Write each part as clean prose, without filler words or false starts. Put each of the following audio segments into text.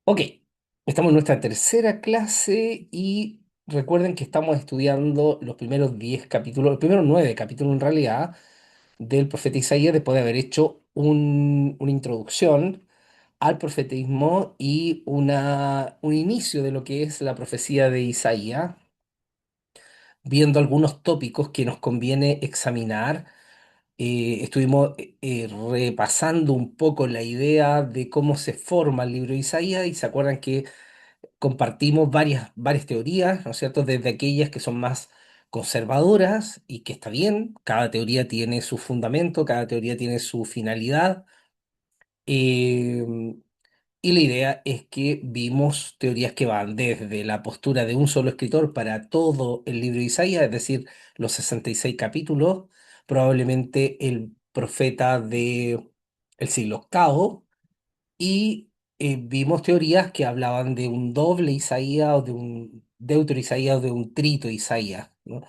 Ok, estamos en nuestra tercera clase y recuerden que estamos estudiando los primeros 10 capítulos, los primeros 9 capítulos en realidad del profeta Isaías después de haber hecho una introducción al profetismo y un inicio de lo que es la profecía de Isaías, viendo algunos tópicos que nos conviene examinar. Estuvimos repasando un poco la idea de cómo se forma el libro de Isaías y se acuerdan que compartimos varias teorías, ¿no es cierto? Desde aquellas que son más conservadoras y que está bien, cada teoría tiene su fundamento, cada teoría tiene su finalidad. eh, y la idea es que vimos teorías que van desde la postura de un solo escritor para todo el libro de Isaías, es decir, los 66 capítulos, probablemente el profeta de el siglo octavo, y vimos teorías que hablaban de un doble Isaías o de un deutero Isaías o de un trito Isaías, ¿no?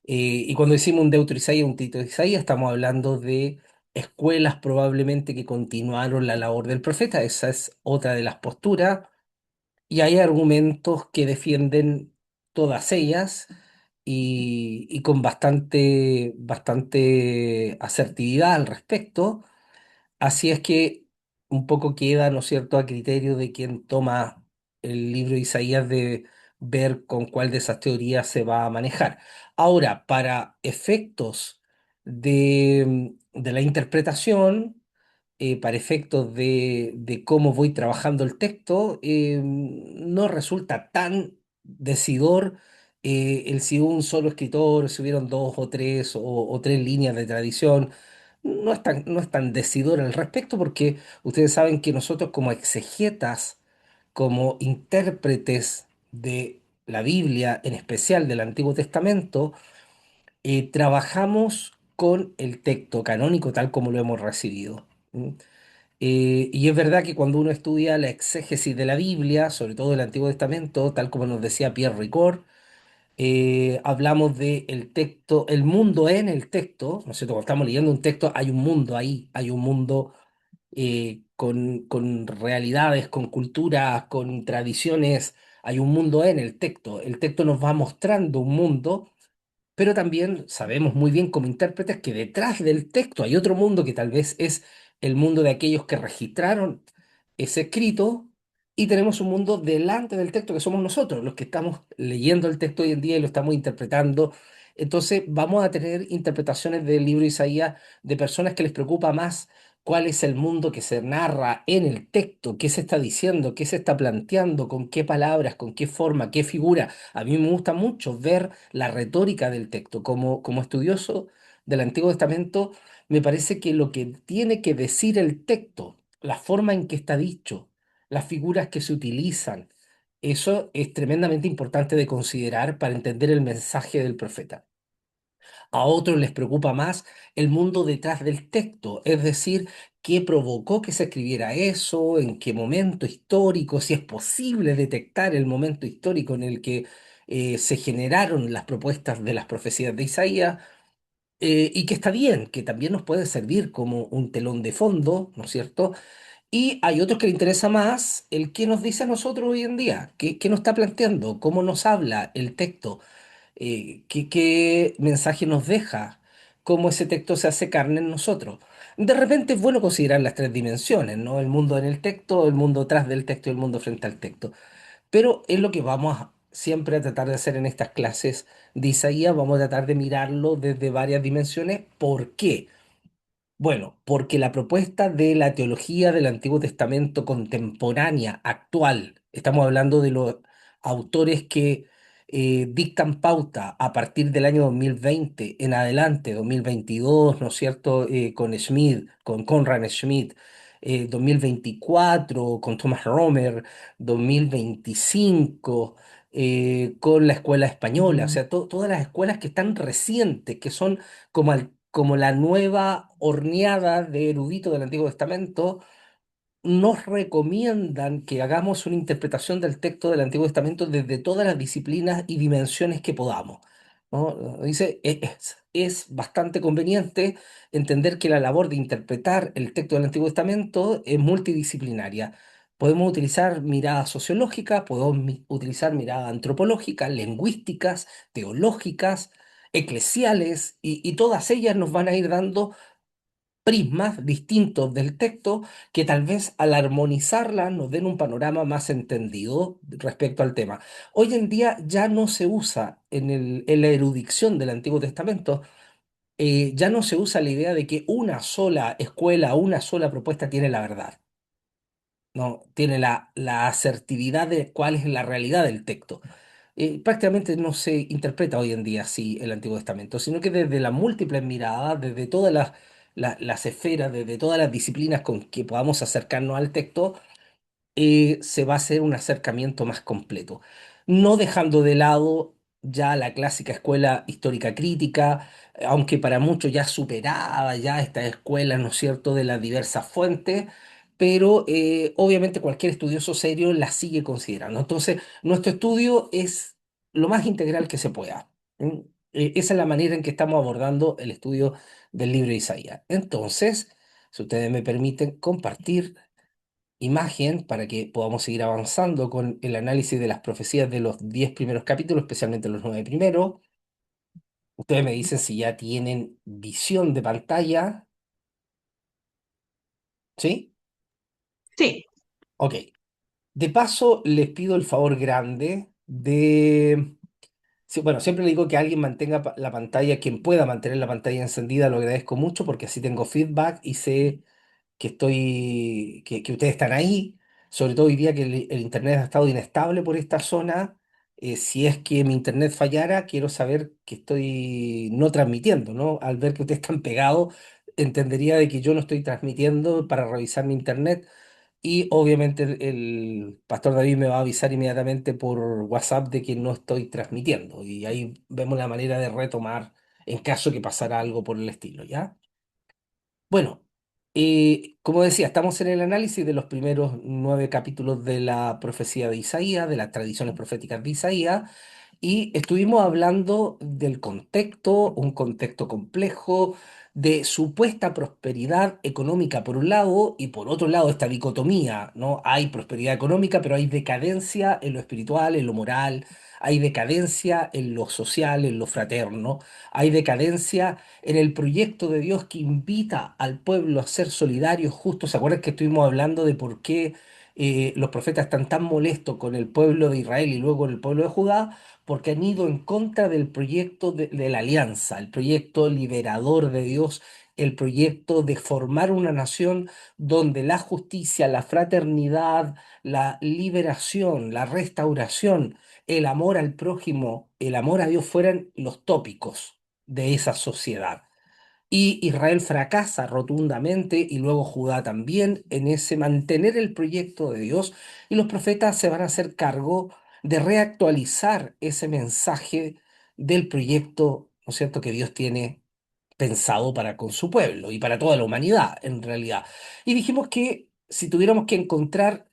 Y cuando decimos un deutero Isaías, un trito Isaías, estamos hablando de escuelas probablemente que continuaron la labor del profeta. Esa es otra de las posturas. Y hay argumentos que defienden todas ellas y con bastante asertividad al respecto. Así es que un poco queda, ¿no es cierto?, a criterio de quien toma el libro de Isaías de ver con cuál de esas teorías se va a manejar. Ahora, para efectos de la interpretación, para efectos de cómo voy trabajando el texto, no resulta tan decidor el si un solo escritor, si hubieron dos o tres o tres líneas de tradición. No es tan decidor al respecto porque ustedes saben que nosotros como exegetas, como intérpretes de la Biblia, en especial del Antiguo Testamento, trabajamos con el texto canónico tal como lo hemos recibido. ¿Mm? Y es verdad que cuando uno estudia la exégesis de la Biblia, sobre todo del Antiguo Testamento, tal como nos decía Pierre Ricord, hablamos de el texto, el mundo en el texto, ¿no es cierto? Cuando estamos leyendo un texto, hay un mundo ahí, hay un mundo con realidades, con culturas, con tradiciones, hay un mundo en el texto. El texto nos va mostrando un mundo, pero también sabemos muy bien como intérpretes que detrás del texto hay otro mundo que tal vez es el mundo de aquellos que registraron ese escrito, y tenemos un mundo delante del texto que somos nosotros, los que estamos leyendo el texto hoy en día y lo estamos interpretando. Entonces vamos a tener interpretaciones del libro de Isaías de personas que les preocupa más cuál es el mundo que se narra en el texto, qué se está diciendo, qué se está planteando, con qué palabras, con qué forma, qué figura. A mí me gusta mucho ver la retórica del texto. Como estudioso del Antiguo Testamento, me parece que lo que tiene que decir el texto, la forma en que está dicho, las figuras que se utilizan, eso es tremendamente importante de considerar para entender el mensaje del profeta. A otros les preocupa más el mundo detrás del texto, es decir, qué provocó que se escribiera eso, en qué momento histórico, si es posible detectar el momento histórico en el que se generaron las propuestas de las profecías de Isaías, y que está bien, que también nos puede servir como un telón de fondo, ¿no es cierto? Y hay otros que le interesa más el qué nos dice a nosotros hoy en día, qué nos está planteando, cómo nos habla el texto, qué mensaje nos deja, cómo ese texto se hace carne en nosotros. De repente es bueno considerar las tres dimensiones, ¿no? El mundo en el texto, el mundo tras del texto y el mundo frente al texto. Pero es lo que siempre a tratar de hacer en estas clases de Isaías. Vamos a tratar de mirarlo desde varias dimensiones. ¿Por qué? Bueno, porque la propuesta de la teología del Antiguo Testamento contemporánea, actual, estamos hablando de los autores que dictan pauta a partir del año 2020 en adelante, 2022, ¿no es cierto? Con Schmidt, con Conrad Schmidt, 2024 con Thomas Romer, 2025 con la escuela española, o sea, todas las escuelas que están recientes, que son como la nueva horneada de eruditos del Antiguo Testamento, nos recomiendan que hagamos una interpretación del texto del Antiguo Testamento desde todas las disciplinas y dimensiones que podamos, ¿no? Dice, es bastante conveniente entender que la labor de interpretar el texto del Antiguo Testamento es multidisciplinaria. Podemos utilizar miradas sociológicas, podemos utilizar miradas antropológicas, lingüísticas, teológicas, eclesiales, y todas ellas nos van a ir dando prismas distintos del texto que tal vez al armonizarla nos den un panorama más entendido respecto al tema. Hoy en día ya no se usa en la erudición del Antiguo Testamento, ya no se usa la idea de que una sola escuela, una sola propuesta tiene la verdad, no tiene la asertividad de cuál es la realidad del texto. Prácticamente no se interpreta hoy en día así el Antiguo Testamento, sino que desde las múltiples miradas, desde todas las esferas, desde todas las disciplinas con que podamos acercarnos al texto, se va a hacer un acercamiento más completo, no dejando de lado ya la clásica escuela histórica crítica, aunque para muchos ya superada ya esta escuela, ¿no es cierto?, de las diversas fuentes, pero obviamente cualquier estudioso serio la sigue considerando. Entonces, nuestro estudio es lo más integral que se pueda. ¿M? Esa es la manera en que estamos abordando el estudio del libro de Isaías. Entonces, si ustedes me permiten compartir imagen para que podamos seguir avanzando con el análisis de las profecías de los 10 primeros capítulos, especialmente los 9 primeros. Ustedes me dicen si ya tienen visión de pantalla, ¿sí? Sí, Ok. De paso, les pido el favor grande de... Sí, bueno, siempre le digo que alguien mantenga la pantalla, quien pueda mantener la pantalla encendida, lo agradezco mucho porque así tengo feedback y sé que ustedes están ahí, sobre todo hoy día que el internet ha estado inestable por esta zona. Si es que mi internet fallara, quiero saber que estoy no transmitiendo, ¿no? Al ver que ustedes están pegados, entendería de que yo no estoy transmitiendo para revisar mi internet. Y obviamente el pastor David me va a avisar inmediatamente por WhatsApp de que no estoy transmitiendo. Y ahí vemos la manera de retomar en caso que pasara algo por el estilo, ¿ya? Bueno, como decía, estamos en el análisis de los primeros 9 capítulos de la profecía de Isaías, de las tradiciones proféticas de Isaías, y estuvimos hablando del contexto, un contexto complejo, de supuesta prosperidad económica por un lado, y por otro lado esta dicotomía, ¿no? Hay prosperidad económica, pero hay decadencia en lo espiritual, en lo moral, hay decadencia en lo social, en lo fraterno, hay decadencia en el proyecto de Dios que invita al pueblo a ser solidarios, justos. ¿Se acuerdan que estuvimos hablando de por qué los profetas están tan molestos con el pueblo de Israel y luego con el pueblo de Judá? Porque han ido en contra del proyecto de la alianza, el proyecto liberador de Dios, el proyecto de formar una nación donde la justicia, la fraternidad, la liberación, la restauración, el amor al prójimo, el amor a Dios fueran los tópicos de esa sociedad. Y Israel fracasa rotundamente y luego Judá también en ese mantener el proyecto de Dios, y los profetas se van a hacer cargo de reactualizar ese mensaje del proyecto, ¿no es cierto?, que Dios tiene pensado para con su pueblo y para toda la humanidad en realidad. Y dijimos que si tuviéramos que encontrar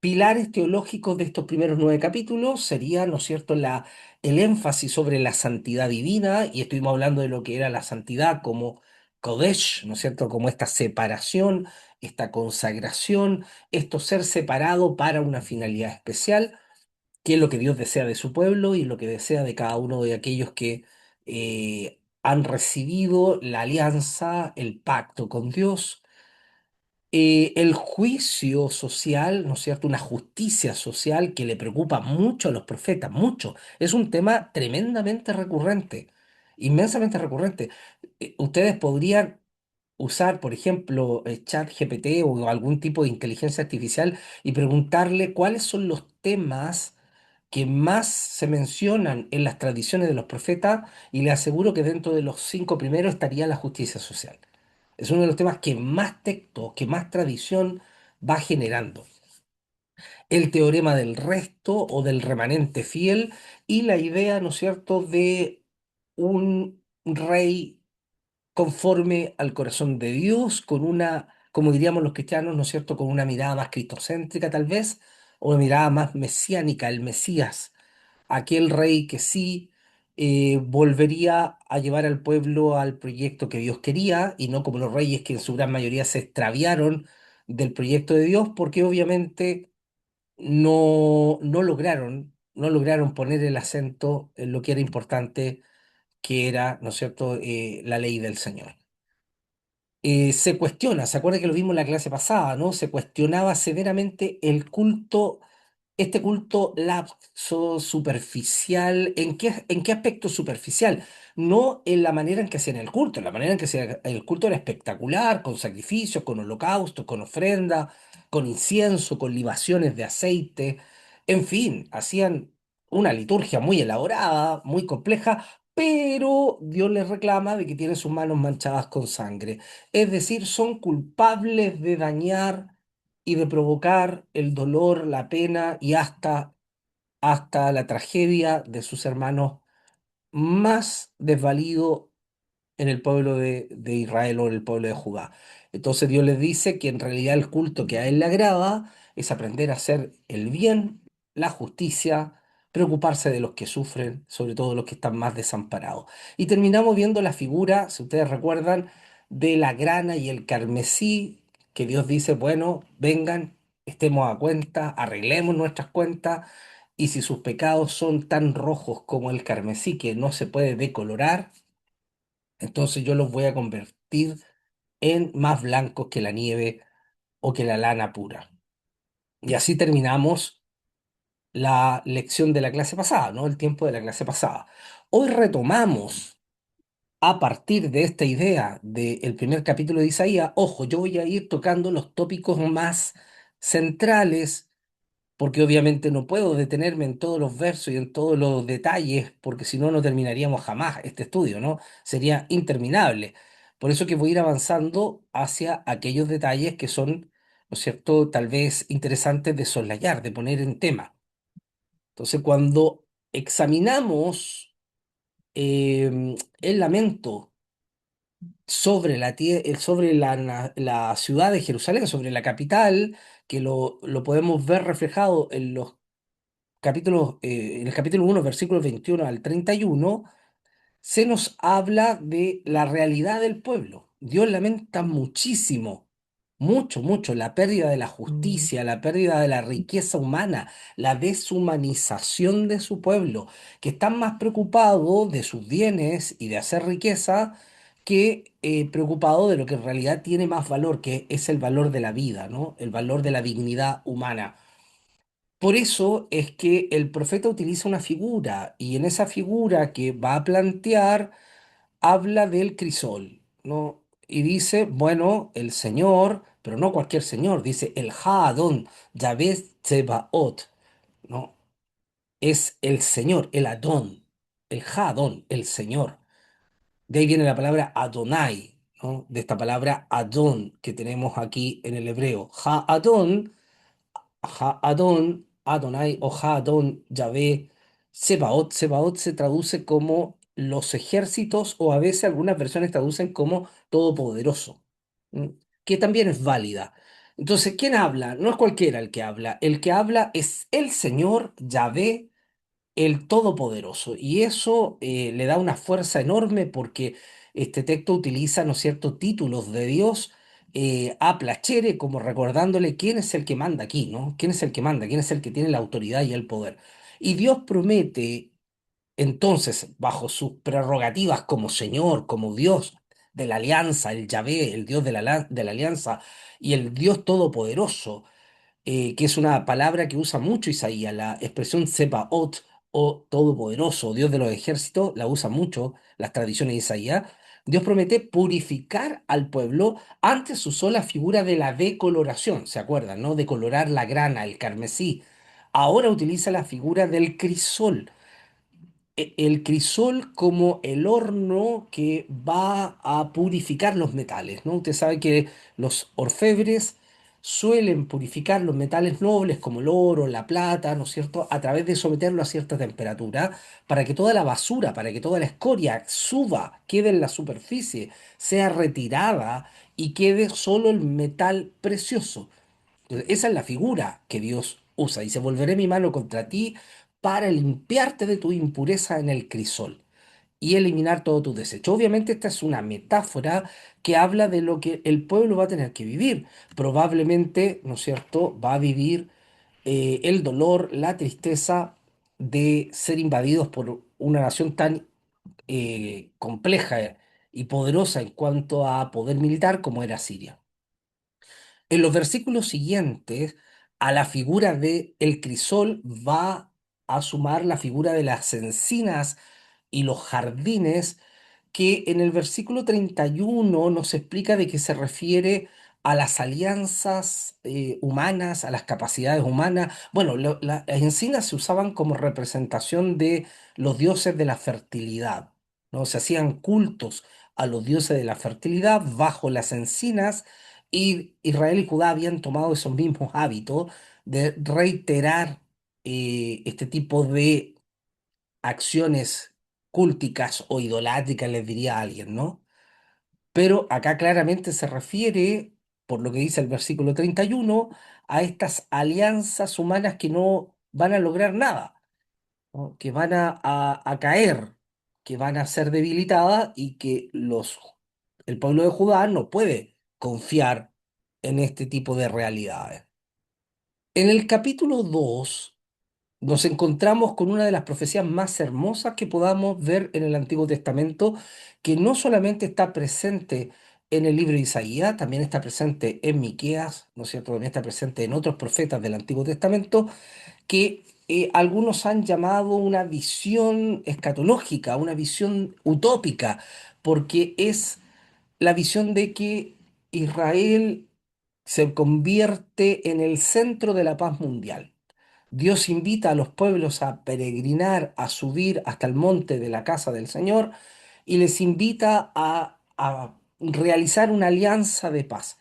pilares teológicos de estos primeros 9 capítulos, sería, ¿no es cierto?, el énfasis sobre la santidad divina, y estuvimos hablando de lo que era la santidad como Kodesh, ¿no es cierto?, como esta separación, esta consagración, esto ser separado para una finalidad especial, que es lo que Dios desea de su pueblo y lo que desea de cada uno de aquellos que han recibido la alianza, el pacto con Dios. El juicio social, ¿no es cierto? Una justicia social que le preocupa mucho a los profetas, mucho. Es un tema tremendamente recurrente, inmensamente recurrente. Ustedes podrían usar, por ejemplo, ChatGPT o algún tipo de inteligencia artificial y preguntarle cuáles son los temas que más se mencionan en las tradiciones de los profetas, y le aseguro que dentro de los 5 primeros estaría la justicia social. Es uno de los temas que más texto, que más tradición va generando. El teorema del resto o del remanente fiel, y la idea, ¿no es cierto?, de un rey conforme al corazón de Dios, con una, como diríamos los cristianos, ¿no es cierto?, con una mirada más cristocéntrica tal vez, o una mirada más mesiánica, el Mesías, aquel rey que sí volvería a llevar al pueblo al proyecto que Dios quería, y no como los reyes que en su gran mayoría se extraviaron del proyecto de Dios, porque obviamente no lograron poner el acento en lo que era importante, que era, ¿no es cierto?, la ley del Señor. Se cuestiona, ¿se acuerda que lo vimos en la clase pasada, ¿no? Se cuestionaba severamente el culto, este culto lapso, superficial. ¿En qué aspecto superficial? No en la manera en que hacían el culto. La manera en que hacían el culto era espectacular, con sacrificios, con holocaustos, con ofrenda, con incienso, con libaciones de aceite. En fin, hacían una liturgia muy elaborada, muy compleja, pero Dios les reclama de que tienen sus manos manchadas con sangre. Es decir, son culpables de dañar y de provocar el dolor, la pena y hasta la tragedia de sus hermanos más desvalidos en el pueblo de Israel o en el pueblo de Judá. Entonces Dios les dice que en realidad el culto que a Él le agrada es aprender a hacer el bien, la justicia, preocuparse de los que sufren, sobre todo los que están más desamparados. Y terminamos viendo la figura, si ustedes recuerdan, de la grana y el carmesí, que Dios dice, bueno, vengan, estemos a cuenta, arreglemos nuestras cuentas. Y si sus pecados son tan rojos como el carmesí, que no se puede decolorar, entonces yo los voy a convertir en más blancos que la nieve o que la lana pura. Y así terminamos la lección de la clase pasada, ¿no? El tiempo de la clase pasada. Hoy retomamos a partir de esta idea del primer capítulo de Isaías. Ojo, yo voy a ir tocando los tópicos más centrales, porque obviamente no puedo detenerme en todos los versos y en todos los detalles, porque si no, no terminaríamos jamás este estudio, ¿no? Sería interminable. Por eso que voy a ir avanzando hacia aquellos detalles que son, ¿no es cierto?, tal vez interesantes de soslayar, de poner en tema. Entonces, cuando examinamos el lamento sobre la ciudad de Jerusalén, sobre la capital, que lo podemos ver reflejado en el capítulo 1, versículos 21 al 31, se nos habla de la realidad del pueblo. Dios lamenta muchísimo, mucho, mucho, la pérdida de la justicia, la pérdida de la riqueza humana, la deshumanización de su pueblo, que están más preocupados de sus bienes y de hacer riqueza que preocupados de lo que en realidad tiene más valor, que es el valor de la vida, ¿no? El valor de la dignidad humana. Por eso es que el profeta utiliza una figura y en esa figura que va a plantear habla del crisol, ¿no? Y dice, bueno, el Señor, pero no cualquier Señor, dice el Haadón, Yahvé Tsebaot, ¿no? Es el Señor, el Adón, el Haadón, el Señor. De ahí viene la palabra Adonai, ¿no? De esta palabra Adón que tenemos aquí en el hebreo. Haadón, Ha-Adón, Adonai o Ha-Adón, Yahvé, Sebaot. Sebaot se traduce como los ejércitos o a veces algunas versiones traducen como todopoderoso, ¿m? Que también es válida. Entonces, ¿quién habla? No es cualquiera el que habla. El que habla es el Señor Yahvé, el Todopoderoso. Y eso le da una fuerza enorme porque este texto utiliza, ¿no es cierto?, títulos de Dios a placere, como recordándole quién es el que manda aquí, ¿no? ¿Quién es el que manda? ¿Quién es el que tiene la autoridad y el poder? Y Dios promete, entonces, bajo sus prerrogativas como Señor, como Dios de la alianza, el Yahvé, el Dios de la alianza y el Dios Todopoderoso, que es una palabra que usa mucho Isaías, la expresión Sebaot o Todopoderoso, Dios de los ejércitos, la usa mucho las tradiciones de Isaías. Dios promete purificar al pueblo. Antes usó la figura de la decoloración, ¿se acuerdan, no? Decolorar la grana, el carmesí. Ahora utiliza la figura del crisol, el crisol como el horno que va a purificar los metales, ¿no? Usted sabe que los orfebres suelen purificar los metales nobles como el oro, la plata, ¿no es cierto?, a través de someterlo a cierta temperatura para que toda la basura, para que toda la escoria suba, quede en la superficie, sea retirada y quede solo el metal precioso. Entonces, esa es la figura que Dios usa. Dice, volveré mi mano contra ti para limpiarte de tu impureza en el crisol y eliminar todo tu desecho. Obviamente esta es una metáfora que habla de lo que el pueblo va a tener que vivir. Probablemente, ¿no es cierto?, va a vivir el dolor, la tristeza de ser invadidos por una nación tan compleja y poderosa en cuanto a poder militar como era Siria. En los versículos siguientes, a la figura de el crisol va a sumar la figura de las encinas y los jardines, que en el versículo 31 nos explica de que se refiere a las alianzas humanas, a las capacidades humanas. Bueno, las encinas se usaban como representación de los dioses de la fertilidad, ¿no? Se hacían cultos a los dioses de la fertilidad bajo las encinas, y Israel y Judá habían tomado esos mismos hábitos de reiterar este tipo de acciones cúlticas o idolátricas, les diría alguien, ¿no? Pero acá claramente se refiere, por lo que dice el versículo 31, a estas alianzas humanas que no van a lograr nada, ¿no? Que van a caer, que van a ser debilitadas y que el pueblo de Judá no puede confiar en este tipo de realidades. En el capítulo 2 nos encontramos con una de las profecías más hermosas que podamos ver en el Antiguo Testamento, que no solamente está presente en el libro de Isaías, también está presente en Miqueas, ¿no es cierto? También está presente en otros profetas del Antiguo Testamento, que algunos han llamado una visión escatológica, una visión utópica, porque es la visión de que Israel se convierte en el centro de la paz mundial. Dios invita a los pueblos a peregrinar, a subir hasta el monte de la casa del Señor, y les invita a realizar una alianza de paz.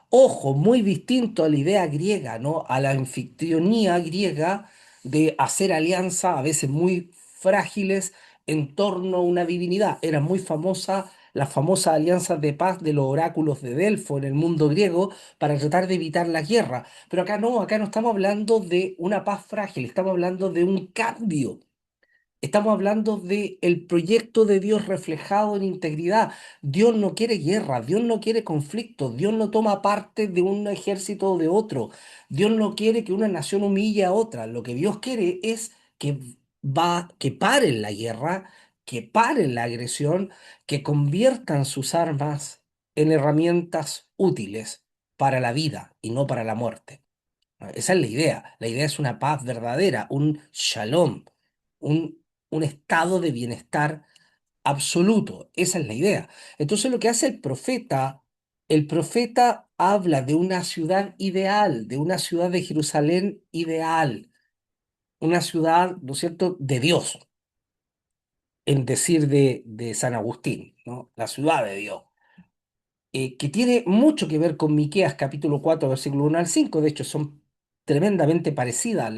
Ojo, muy distinto a la idea griega, ¿no? A la anfictionía griega de hacer alianza, a veces muy frágiles, en torno a una divinidad. Era muy famosa las famosas alianzas de paz de los oráculos de Delfo en el mundo griego para tratar de evitar la guerra. Pero acá no estamos hablando de una paz frágil, estamos hablando de un cambio. Estamos hablando de el proyecto de Dios reflejado en integridad. Dios no quiere guerra, Dios no quiere conflicto, Dios no toma parte de un ejército o de otro. Dios no quiere que una nación humille a otra. Lo que Dios quiere es que paren la guerra, que paren la agresión, que conviertan sus armas en herramientas útiles para la vida y no para la muerte. Esa es la idea. La idea es una paz verdadera, un shalom, un estado de bienestar absoluto. Esa es la idea. Entonces lo que hace el profeta habla de una ciudad ideal, de una ciudad de Jerusalén ideal, una ciudad, ¿no es cierto?, de Dios, en decir de San Agustín, ¿no? La ciudad de Dios, que tiene mucho que ver con Miqueas capítulo 4 versículo 1 al 5. De hecho, son tremendamente parecidas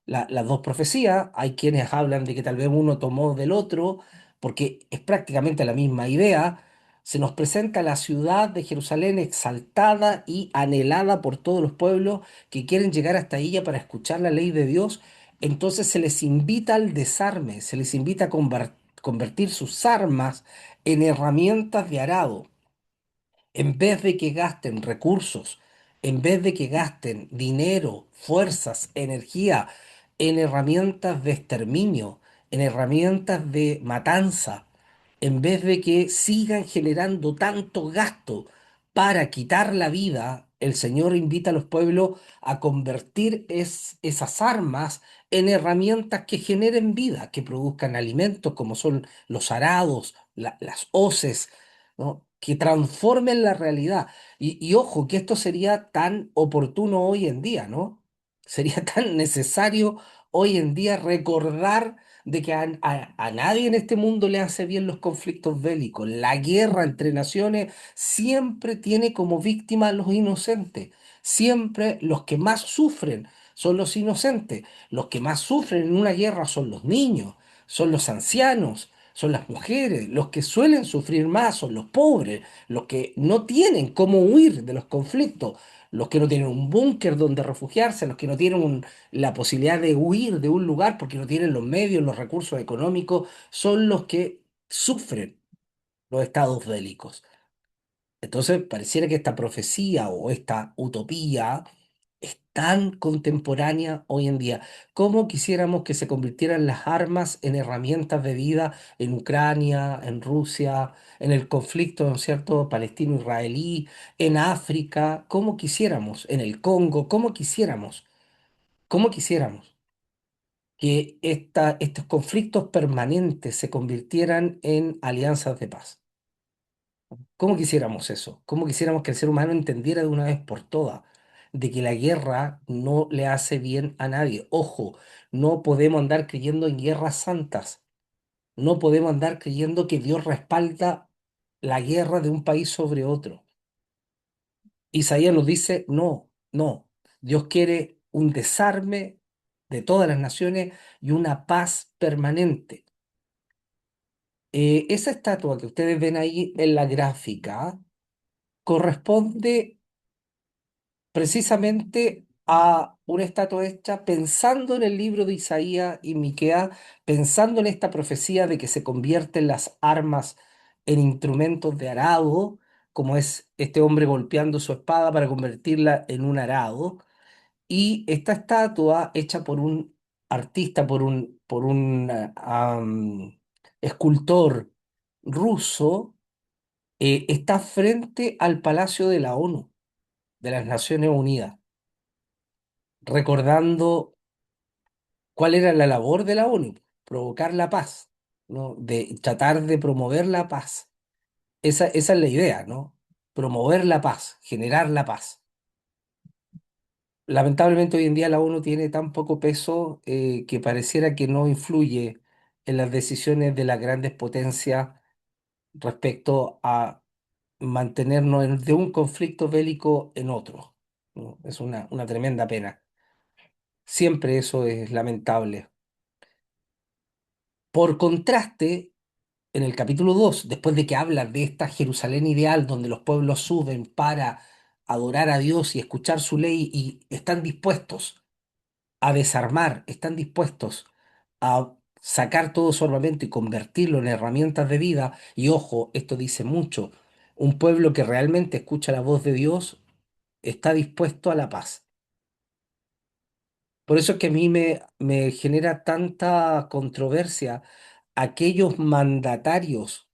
las dos profecías. Hay quienes hablan de que tal vez uno tomó del otro, porque es prácticamente la misma idea. Se nos presenta la ciudad de Jerusalén exaltada y anhelada por todos los pueblos que quieren llegar hasta ella para escuchar la ley de Dios. Entonces se les invita al desarme, se les invita a convertir sus armas en herramientas de arado, en vez de que gasten recursos, en vez de que gasten dinero, fuerzas, energía en herramientas de exterminio, en herramientas de matanza, en vez de que sigan generando tanto gasto para quitar la vida, el Señor invita a los pueblos a convertir esas armas en herramientas que generen vida, que produzcan alimentos como son los arados, las hoces, ¿no? Que transformen la realidad. Y ojo, que esto sería tan oportuno hoy en día, ¿no? Sería tan necesario hoy en día recordar de que a nadie en este mundo le hace bien los conflictos bélicos. La guerra entre naciones siempre tiene como víctima a los inocentes. Siempre los que más sufren son los inocentes. Los que más sufren en una guerra son los niños, son los ancianos, son las mujeres. Los que suelen sufrir más son los pobres, los que no tienen cómo huir de los conflictos, los que no tienen un búnker donde refugiarse, los que no tienen la posibilidad de huir de un lugar porque no tienen los medios, los recursos económicos, son los que sufren los estados bélicos. Entonces, pareciera que esta profecía o esta utopía es tan contemporánea hoy en día. ¿Cómo quisiéramos que se convirtieran las armas en herramientas de vida en Ucrania, en Rusia, en el conflicto, ¿no es cierto?, palestino-israelí, en África? ¿Cómo quisiéramos? En el Congo, ¿cómo quisiéramos que estos conflictos permanentes se convirtieran en alianzas de paz? ¿Cómo quisiéramos eso? ¿Cómo quisiéramos que el ser humano entendiera de una vez por todas de que la guerra no le hace bien a nadie? Ojo, no podemos andar creyendo en guerras santas. No podemos andar creyendo que Dios respalda la guerra de un país sobre otro. Isaías nos dice, no, no. Dios quiere un desarme de todas las naciones y una paz permanente. Esa estatua que ustedes ven ahí en la gráfica corresponde precisamente a una estatua hecha pensando en el libro de Isaías y Miqueas, pensando en esta profecía de que se convierten las armas en instrumentos de arado, como es este hombre golpeando su espada para convertirla en un arado. Y esta estatua hecha por un artista, por un escultor ruso, está frente al Palacio de la ONU, de las Naciones Unidas, recordando cuál era la labor de la ONU: provocar la paz, ¿no? De tratar de promover la paz. Esa es la idea, ¿no? Promover la paz, generar la paz. Lamentablemente hoy en día la ONU tiene tan poco peso, que pareciera que no influye en las decisiones de las grandes potencias respecto a mantenernos de un conflicto bélico en otro, ¿no? Es una tremenda pena. Siempre eso es lamentable. Por contraste, en el capítulo 2, después de que habla de esta Jerusalén ideal donde los pueblos suben para adorar a Dios y escuchar su ley y están dispuestos a desarmar, están dispuestos a sacar todo su armamento y convertirlo en herramientas de vida, y ojo, esto dice mucho: un pueblo que realmente escucha la voz de Dios está dispuesto a la paz. Por eso es que a mí me genera tanta controversia aquellos mandatarios,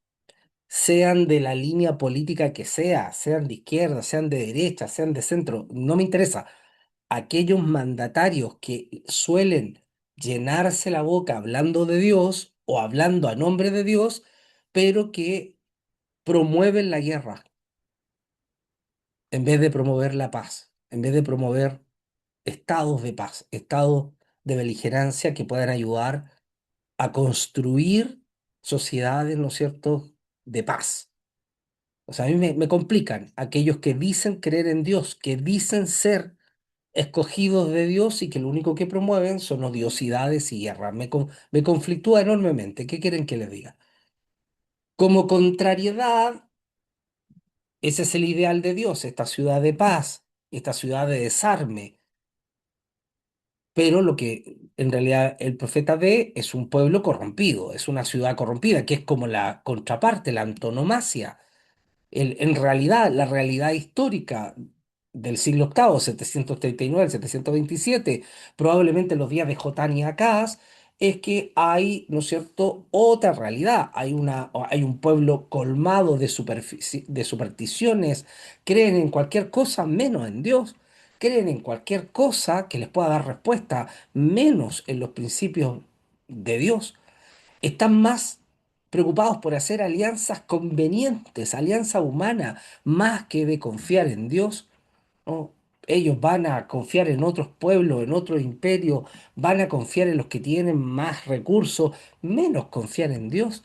sean de la línea política que sea, sean de izquierda, sean de derecha, sean de centro, no me interesa. Aquellos mandatarios que suelen llenarse la boca hablando de Dios o hablando a nombre de Dios, pero que promueven la guerra en vez de promover la paz, en vez de promover estados de paz, estados de beligerancia que puedan ayudar a construir sociedades, ¿no es cierto?, de paz. O sea, a mí me complican aquellos que dicen creer en Dios, que dicen ser escogidos de Dios y que lo único que promueven son odiosidades y guerras. Me conflictúa enormemente. ¿Qué quieren que les diga? Como contrariedad, ese es el ideal de Dios, esta ciudad de paz, esta ciudad de desarme. Pero lo que en realidad el profeta ve es un pueblo corrompido, es una ciudad corrompida, que es como la contraparte, la antonomasia. En realidad, la realidad histórica del siglo octavo, 739 al 727, probablemente en los días de Jotán y Acaz, es que hay, ¿no es cierto?, otra realidad. Hay un pueblo colmado de supersticiones, creen en cualquier cosa menos en Dios, creen en cualquier cosa que les pueda dar respuesta, menos en los principios de Dios. Están más preocupados por hacer alianzas convenientes, alianza humana, más que de confiar en Dios, ¿no? Ellos van a confiar en otros pueblos, en otros imperios, van a confiar en los que tienen más recursos, menos confiar en Dios.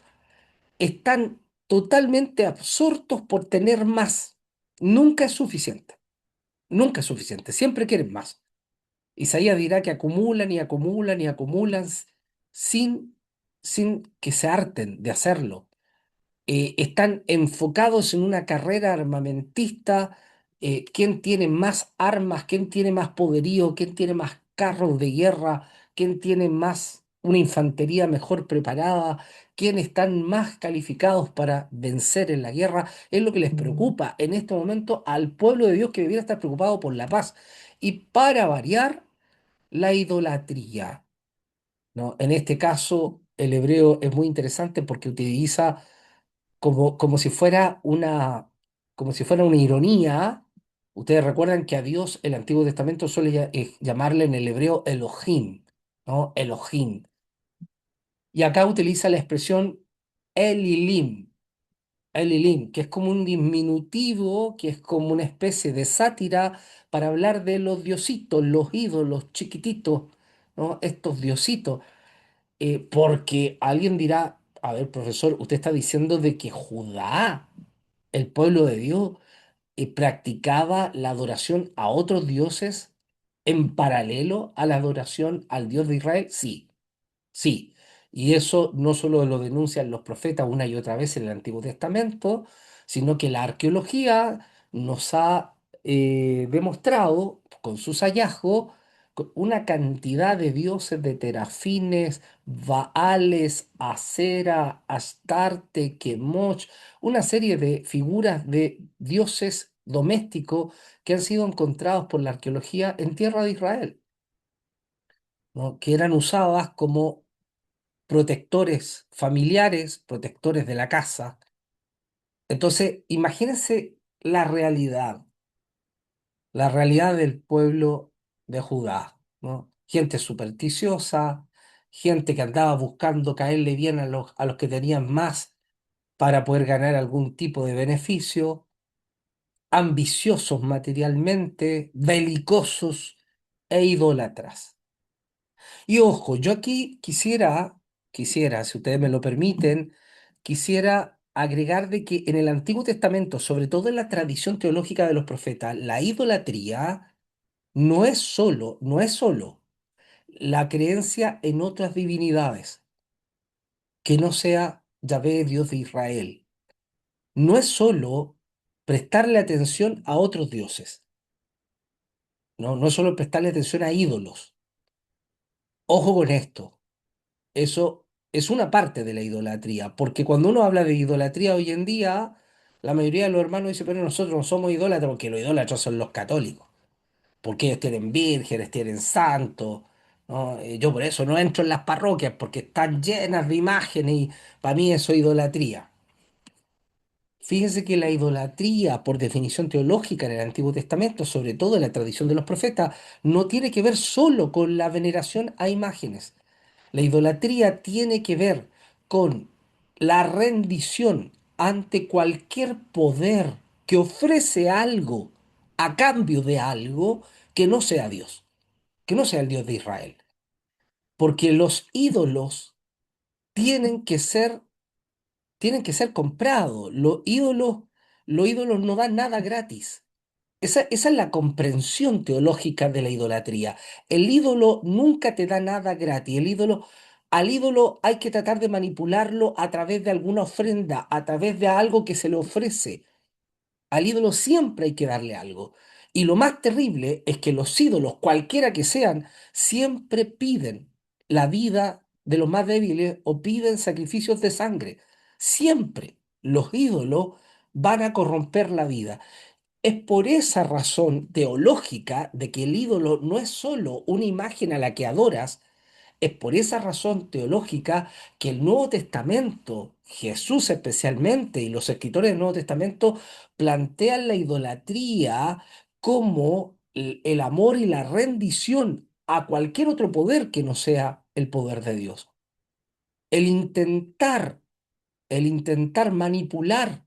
Están totalmente absortos por tener más. Nunca es suficiente, nunca es suficiente, siempre quieren más. Isaías dirá que acumulan y acumulan y acumulan sin, sin que se harten de hacerlo. Están enfocados en una carrera armamentista: quién tiene más armas, quién tiene más poderío, quién tiene más carros de guerra, quién tiene más una infantería mejor preparada, quién están más calificados para vencer en la guerra. Es lo que les preocupa en este momento al pueblo de Dios, que debiera estar preocupado por la paz. y para variar, la idolatría, ¿no? En este caso, el hebreo es muy interesante porque utiliza como si fuera como si fuera una ironía. Ustedes recuerdan que a Dios el Antiguo Testamento suele llamarle en el hebreo Elohim, ¿no? Elohim. Y acá utiliza la expresión Elilim, Elilim, que es como un diminutivo, que es como una especie de sátira para hablar de los diositos, los ídolos chiquititos, ¿no? Estos diositos. Porque alguien dirá, a ver, profesor, usted está diciendo de que Judá, el pueblo de Dios, practicaba la adoración a otros dioses en paralelo a la adoración al Dios de Israel. Sí, sí, y eso no solo lo denuncian los profetas una y otra vez en el Antiguo Testamento, sino que la arqueología nos ha demostrado con sus hallazgos una cantidad de dioses, de terafines, Baales, Acera, Astarte, Chemosh, una serie de figuras de dioses domésticos que han sido encontrados por la arqueología en tierra de Israel, ¿no? Que eran usadas como protectores familiares, protectores de la casa. Entonces, imagínense la realidad del pueblo de Judá, ¿no? Gente supersticiosa, gente que andaba buscando caerle bien a los que tenían más para poder ganar algún tipo de beneficio, ambiciosos materialmente, belicosos e idólatras. Y ojo, yo aquí quisiera, si ustedes me lo permiten, quisiera agregar de que en el Antiguo Testamento, sobre todo en la tradición teológica de los profetas, la idolatría no es solo la creencia en otras divinidades que no sea Yahvé, Dios de Israel. No es solo prestarle atención a otros dioses, ¿no? No es solo prestarle atención a ídolos. Ojo con esto. Eso es una parte de la idolatría, porque cuando uno habla de idolatría hoy en día, la mayoría de los hermanos dicen, pero nosotros no somos idólatras porque los idólatras son los católicos, porque ellos tienen vírgenes, tienen santos, ¿no? Yo por eso no entro en las parroquias, porque están llenas de imágenes y para mí eso es idolatría. Fíjense que la idolatría, por definición teológica en el Antiguo Testamento, sobre todo en la tradición de los profetas, no tiene que ver solo con la veneración a imágenes. La idolatría tiene que ver con la rendición ante cualquier poder que ofrece algo a cambio de algo que no sea Dios, que no sea el Dios de Israel. Porque los ídolos tienen que ser, tienen que ser comprados. Los ídolos no dan nada gratis. Esa es la comprensión teológica de la idolatría. El ídolo nunca te da nada gratis. Al ídolo hay que tratar de manipularlo a través de alguna ofrenda, a través de algo que se le ofrece. Al ídolo siempre hay que darle algo. Y lo más terrible es que los ídolos, cualquiera que sean, siempre piden la vida de los más débiles o piden sacrificios de sangre. Siempre los ídolos van a corromper la vida. Es por esa razón teológica de que el ídolo no es solo una imagen a la que adoras, es por esa razón teológica que el Nuevo Testamento, Jesús especialmente y los escritores del Nuevo Testamento plantean la idolatría como el amor y la rendición a cualquier otro poder que no sea el poder de Dios. El intentar, el intentar manipular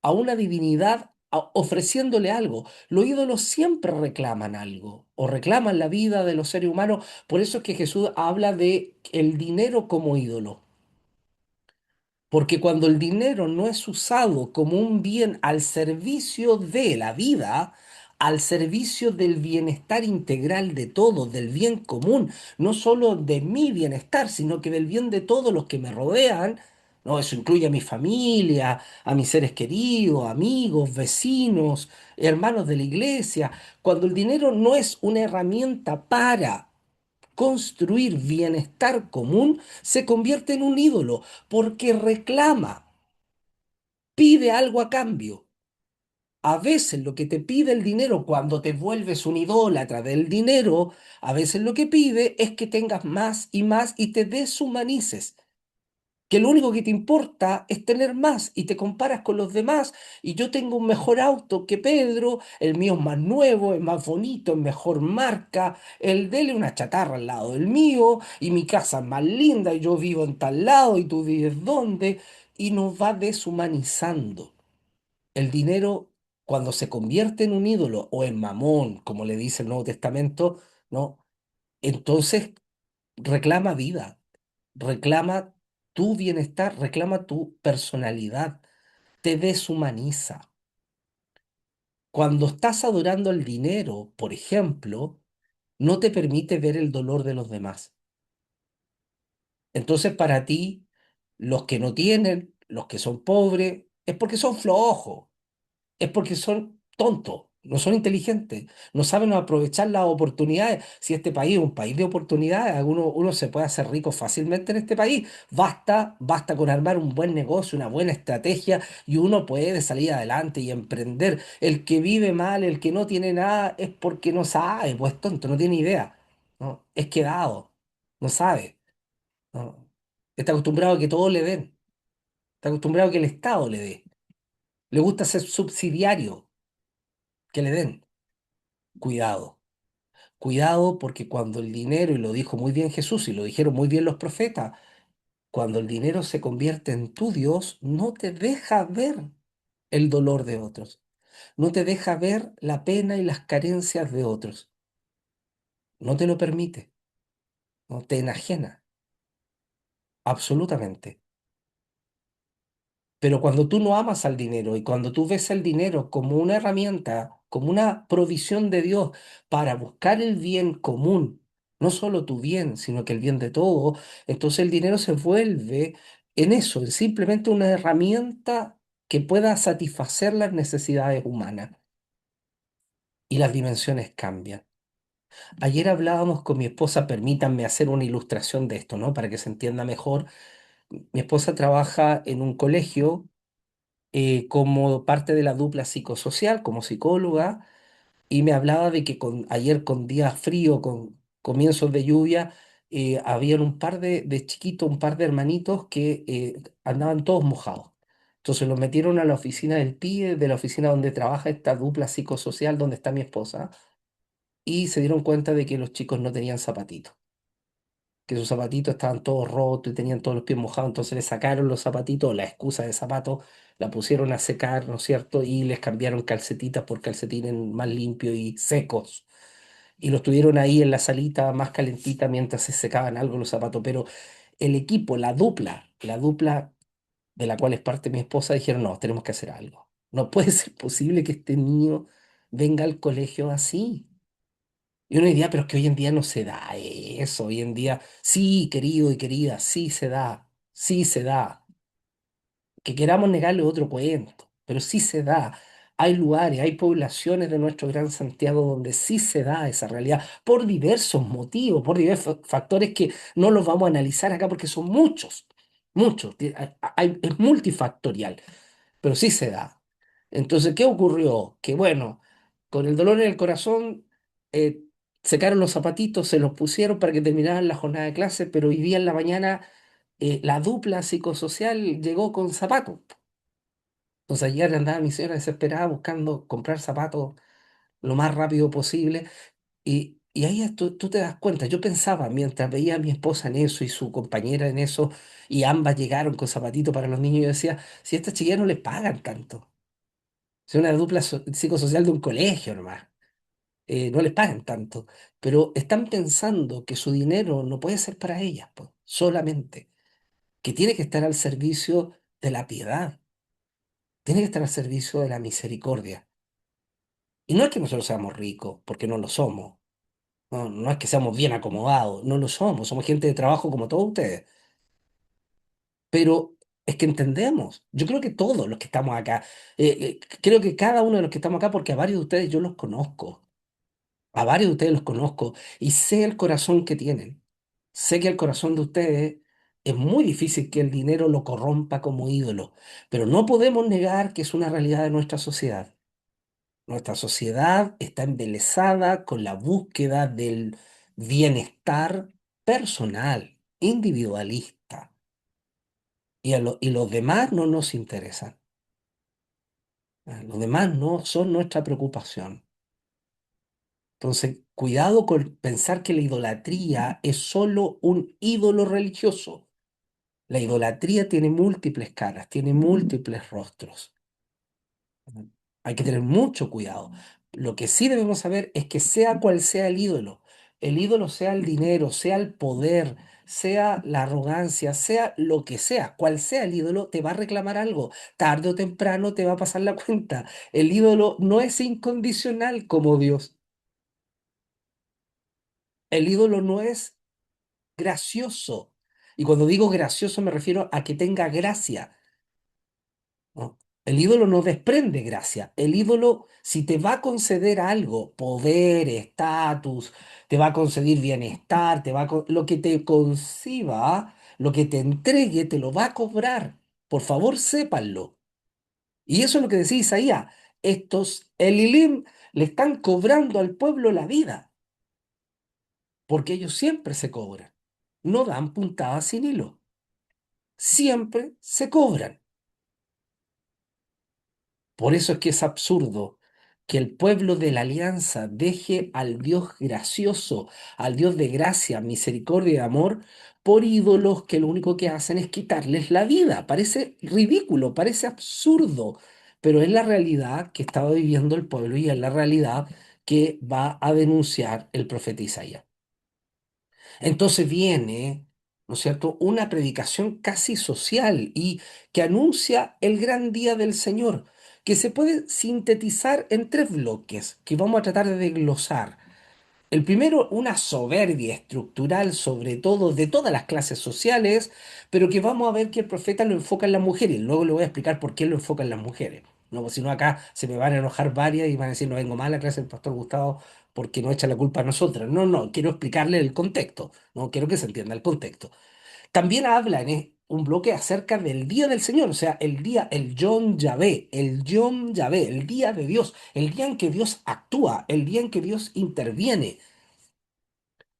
a una divinidad ofreciéndole algo. Los ídolos siempre reclaman algo o reclaman la vida de los seres humanos. Por eso es que Jesús habla de el dinero como ídolo. Porque cuando el dinero no es usado como un bien al servicio de la vida, al servicio del bienestar integral de todos, del bien común, no solo de mi bienestar, sino que del bien de todos los que me rodean, ¿no? Eso incluye a mi familia, a mis seres queridos, amigos, vecinos, hermanos de la iglesia. Cuando el dinero no es una herramienta para construir bienestar común, se convierte en un ídolo porque reclama, pide algo a cambio. A veces lo que te pide el dinero cuando te vuelves un idólatra del dinero, a veces lo que pide es que tengas más y más y te deshumanices, que lo único que te importa es tener más y te comparas con los demás y yo tengo un mejor auto que Pedro, el mío es más nuevo, es más bonito, es mejor marca, el de él es una chatarra al lado del mío y mi casa es más linda y yo vivo en tal lado y tú vives dónde y nos va deshumanizando. El dinero, cuando se convierte en un ídolo o en mamón, como le dice el Nuevo Testamento, ¿no? Entonces reclama vida, reclama tu bienestar, reclama tu personalidad, te deshumaniza. Cuando estás adorando el dinero, por ejemplo, no te permite ver el dolor de los demás. Entonces, para ti, los que no tienen, los que son pobres, es porque son flojos, es porque son tontos, no son inteligentes, no saben aprovechar las oportunidades. Si este país es un país de oportunidades, uno se puede hacer rico fácilmente en este país. Basta con armar un buen negocio, una buena estrategia y uno puede salir adelante y emprender. El que vive mal, el que no tiene nada, es porque no sabe, pues tonto, no tiene idea, ¿no? Es quedado, no sabe, ¿no? Está acostumbrado a que todo le den, está acostumbrado a que el Estado le dé. Le gusta ser subsidiario, que le den. Cuidado, cuidado porque cuando el dinero, y lo dijo muy bien Jesús y lo dijeron muy bien los profetas, cuando el dinero se convierte en tu Dios, no te deja ver el dolor de otros, no te deja ver la pena y las carencias de otros, no te lo permite, no te enajena, absolutamente. Pero cuando tú no amas al dinero y cuando tú ves el dinero como una herramienta, como una provisión de Dios para buscar el bien común, no solo tu bien, sino que el bien de todos, entonces el dinero se vuelve en eso, en simplemente una herramienta que pueda satisfacer las necesidades humanas y las dimensiones cambian. Ayer hablábamos con mi esposa, permítanme hacer una ilustración de esto, ¿no? Para que se entienda mejor. Mi esposa trabaja en un colegio como parte de la dupla psicosocial, como psicóloga, y me hablaba de que ayer con días fríos, con comienzos de lluvia, habían un par de chiquitos, un par de hermanitos que andaban todos mojados. Entonces los metieron a la oficina del PIE, de la oficina donde trabaja esta dupla psicosocial, donde está mi esposa, y se dieron cuenta de que los chicos no tenían zapatitos, que sus zapatitos estaban todos rotos y tenían todos los pies mojados, entonces les sacaron los zapatitos, la excusa de zapatos, la pusieron a secar, ¿no es cierto? Y les cambiaron calcetitas por calcetines más limpios y secos. Y los tuvieron ahí en la salita más calentita mientras se secaban algo los zapatos. Pero el equipo, la dupla de la cual es parte mi esposa, dijeron, no, tenemos que hacer algo. No puede ser posible que este niño venga al colegio así. Y uno diría, pero es que hoy en día no se da eso. Hoy en día, sí, querido y querida, sí se da, sí se da. Que queramos negarle otro cuento, pero sí se da. Hay lugares, hay poblaciones de nuestro Gran Santiago donde sí se da esa realidad por diversos motivos, por diversos factores que no los vamos a analizar acá porque son muchos, muchos. Es multifactorial, pero sí se da. Entonces, ¿qué ocurrió? Que bueno, con el dolor en el corazón, eh, secaron los zapatitos, se los pusieron para que terminaran la jornada de clase, pero hoy día en la mañana la dupla psicosocial llegó con zapatos. Entonces ayer andaba mi señora desesperada buscando comprar zapatos lo más rápido posible. Y ahí tú te das cuenta, yo pensaba mientras veía a mi esposa en eso y su compañera en eso, y ambas llegaron con zapatitos para los niños, yo decía, si a estas chiquillas no les pagan tanto. Es una dupla psicosocial de un colegio nomás. No les pagan tanto. Pero están pensando que su dinero no puede ser para ellas, pues, solamente. Que tiene que estar al servicio de la piedad. Tiene que estar al servicio de la misericordia. Y no es que nosotros seamos ricos, porque no lo somos. No, no es que seamos bien acomodados, no lo somos. Somos gente de trabajo como todos ustedes. Pero es que entendemos. Yo creo que todos los que estamos acá, creo que cada uno de los que estamos acá, porque a varios de ustedes yo los conozco. A varios de ustedes los conozco y sé el corazón que tienen. Sé que el corazón de ustedes es muy difícil que el dinero lo corrompa como ídolo, pero no podemos negar que es una realidad de nuestra sociedad. Nuestra sociedad está embelesada con la búsqueda del bienestar personal, individualista, y los demás no nos interesan. Los demás no son nuestra preocupación. Entonces, cuidado con pensar que la idolatría es solo un ídolo religioso. La idolatría tiene múltiples caras, tiene múltiples rostros. Hay que tener mucho cuidado. Lo que sí debemos saber es que sea cual sea el ídolo sea el dinero, sea el poder, sea la arrogancia, sea lo que sea, cual sea el ídolo, te va a reclamar algo. Tarde o temprano te va a pasar la cuenta. El ídolo no es incondicional como Dios. El ídolo no es gracioso. Y cuando digo gracioso me refiero a que tenga gracia, ¿no? El ídolo no desprende gracia. El ídolo, si te va a conceder algo, poder, estatus, te va a conceder bienestar, lo que te conciba, lo que te entregue, te lo va a cobrar. Por favor, sépanlo. Y eso es lo que decía Isaías. Estos Elilim le están cobrando al pueblo la vida, porque ellos siempre se cobran. No dan puntadas sin hilo. Siempre se cobran. Por eso es que es absurdo que el pueblo de la alianza deje al Dios gracioso, al Dios de gracia, misericordia y amor, por ídolos que lo único que hacen es quitarles la vida. Parece ridículo, parece absurdo, pero es la realidad que estaba viviendo el pueblo y es la realidad que va a denunciar el profeta Isaías. Entonces viene, ¿no es cierto?, una predicación casi social y que anuncia el gran día del Señor, que se puede sintetizar en tres bloques que vamos a tratar de desglosar. El primero, una soberbia estructural, sobre todo de todas las clases sociales, pero que vamos a ver que el profeta lo enfoca en las mujeres. Luego le voy a explicar por qué lo enfoca en las mujeres. No, pues si no acá se me van a enojar varias y van a decir, no vengo mal a la clase del pastor Gustavo porque no echa la culpa a nosotras. No, no, quiero explicarle el contexto. No quiero que se entienda el contexto. También habla un bloque acerca del día del Señor, o sea, el día, el Yom Yahvé, el Yom Yahvé, el día de Dios, el día en que Dios actúa, el día en que Dios interviene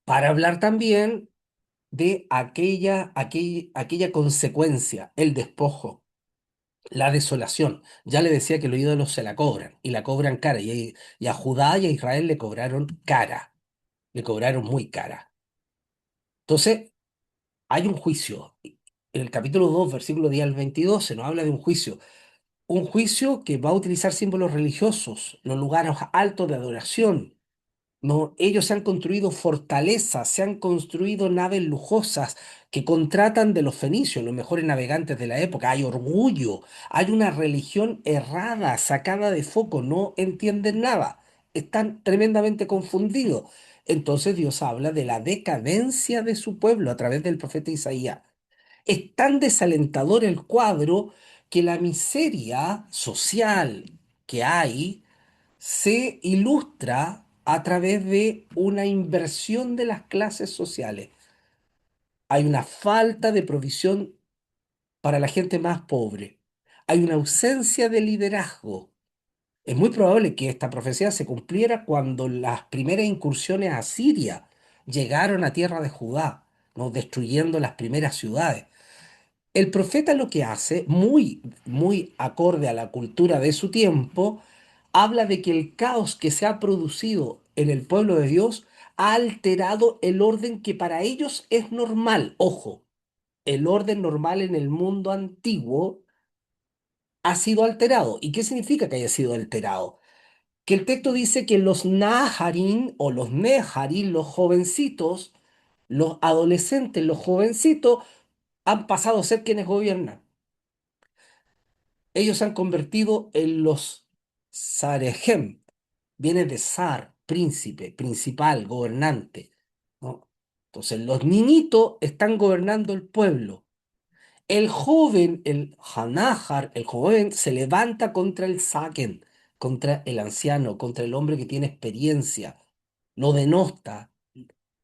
para hablar también de aquella consecuencia, el despojo, la desolación. Ya le decía que los ídolos se la cobran y la cobran cara, y a Judá y a Israel le cobraron cara, le cobraron muy cara. Entonces, hay un juicio. En el capítulo 2 versículo 10 al 22 se nos habla de un juicio que va a utilizar símbolos religiosos, los lugares altos de adoración. No, ellos se han construido fortalezas, se han construido naves lujosas que contratan de los fenicios, los mejores navegantes de la época. Hay orgullo, hay una religión errada, sacada de foco, no entienden nada, están tremendamente confundidos. Entonces Dios habla de la decadencia de su pueblo a través del profeta Isaías. Es tan desalentador el cuadro que la miseria social que hay se ilustra a través de una inversión de las clases sociales. Hay una falta de provisión para la gente más pobre. Hay una ausencia de liderazgo. Es muy probable que esta profecía se cumpliera cuando las primeras incursiones a Siria llegaron a tierra de Judá, ¿no?, destruyendo las primeras ciudades. El profeta lo que hace, muy acorde a la cultura de su tiempo, habla de que el caos que se ha producido en el pueblo de Dios ha alterado el orden que para ellos es normal. Ojo, el orden normal en el mundo antiguo ha sido alterado. ¿Y qué significa que haya sido alterado? Que el texto dice que los Naharín o los Neharín, los jovencitos, los adolescentes, los jovencitos, han pasado a ser quienes gobiernan. Ellos se han convertido en los Sarejem, viene de zar, príncipe, principal, gobernante, ¿no? Entonces, los niñitos están gobernando el pueblo. El joven, el Hanahar, el joven, se levanta contra el Saken, contra el anciano, contra el hombre que tiene experiencia, lo denosta,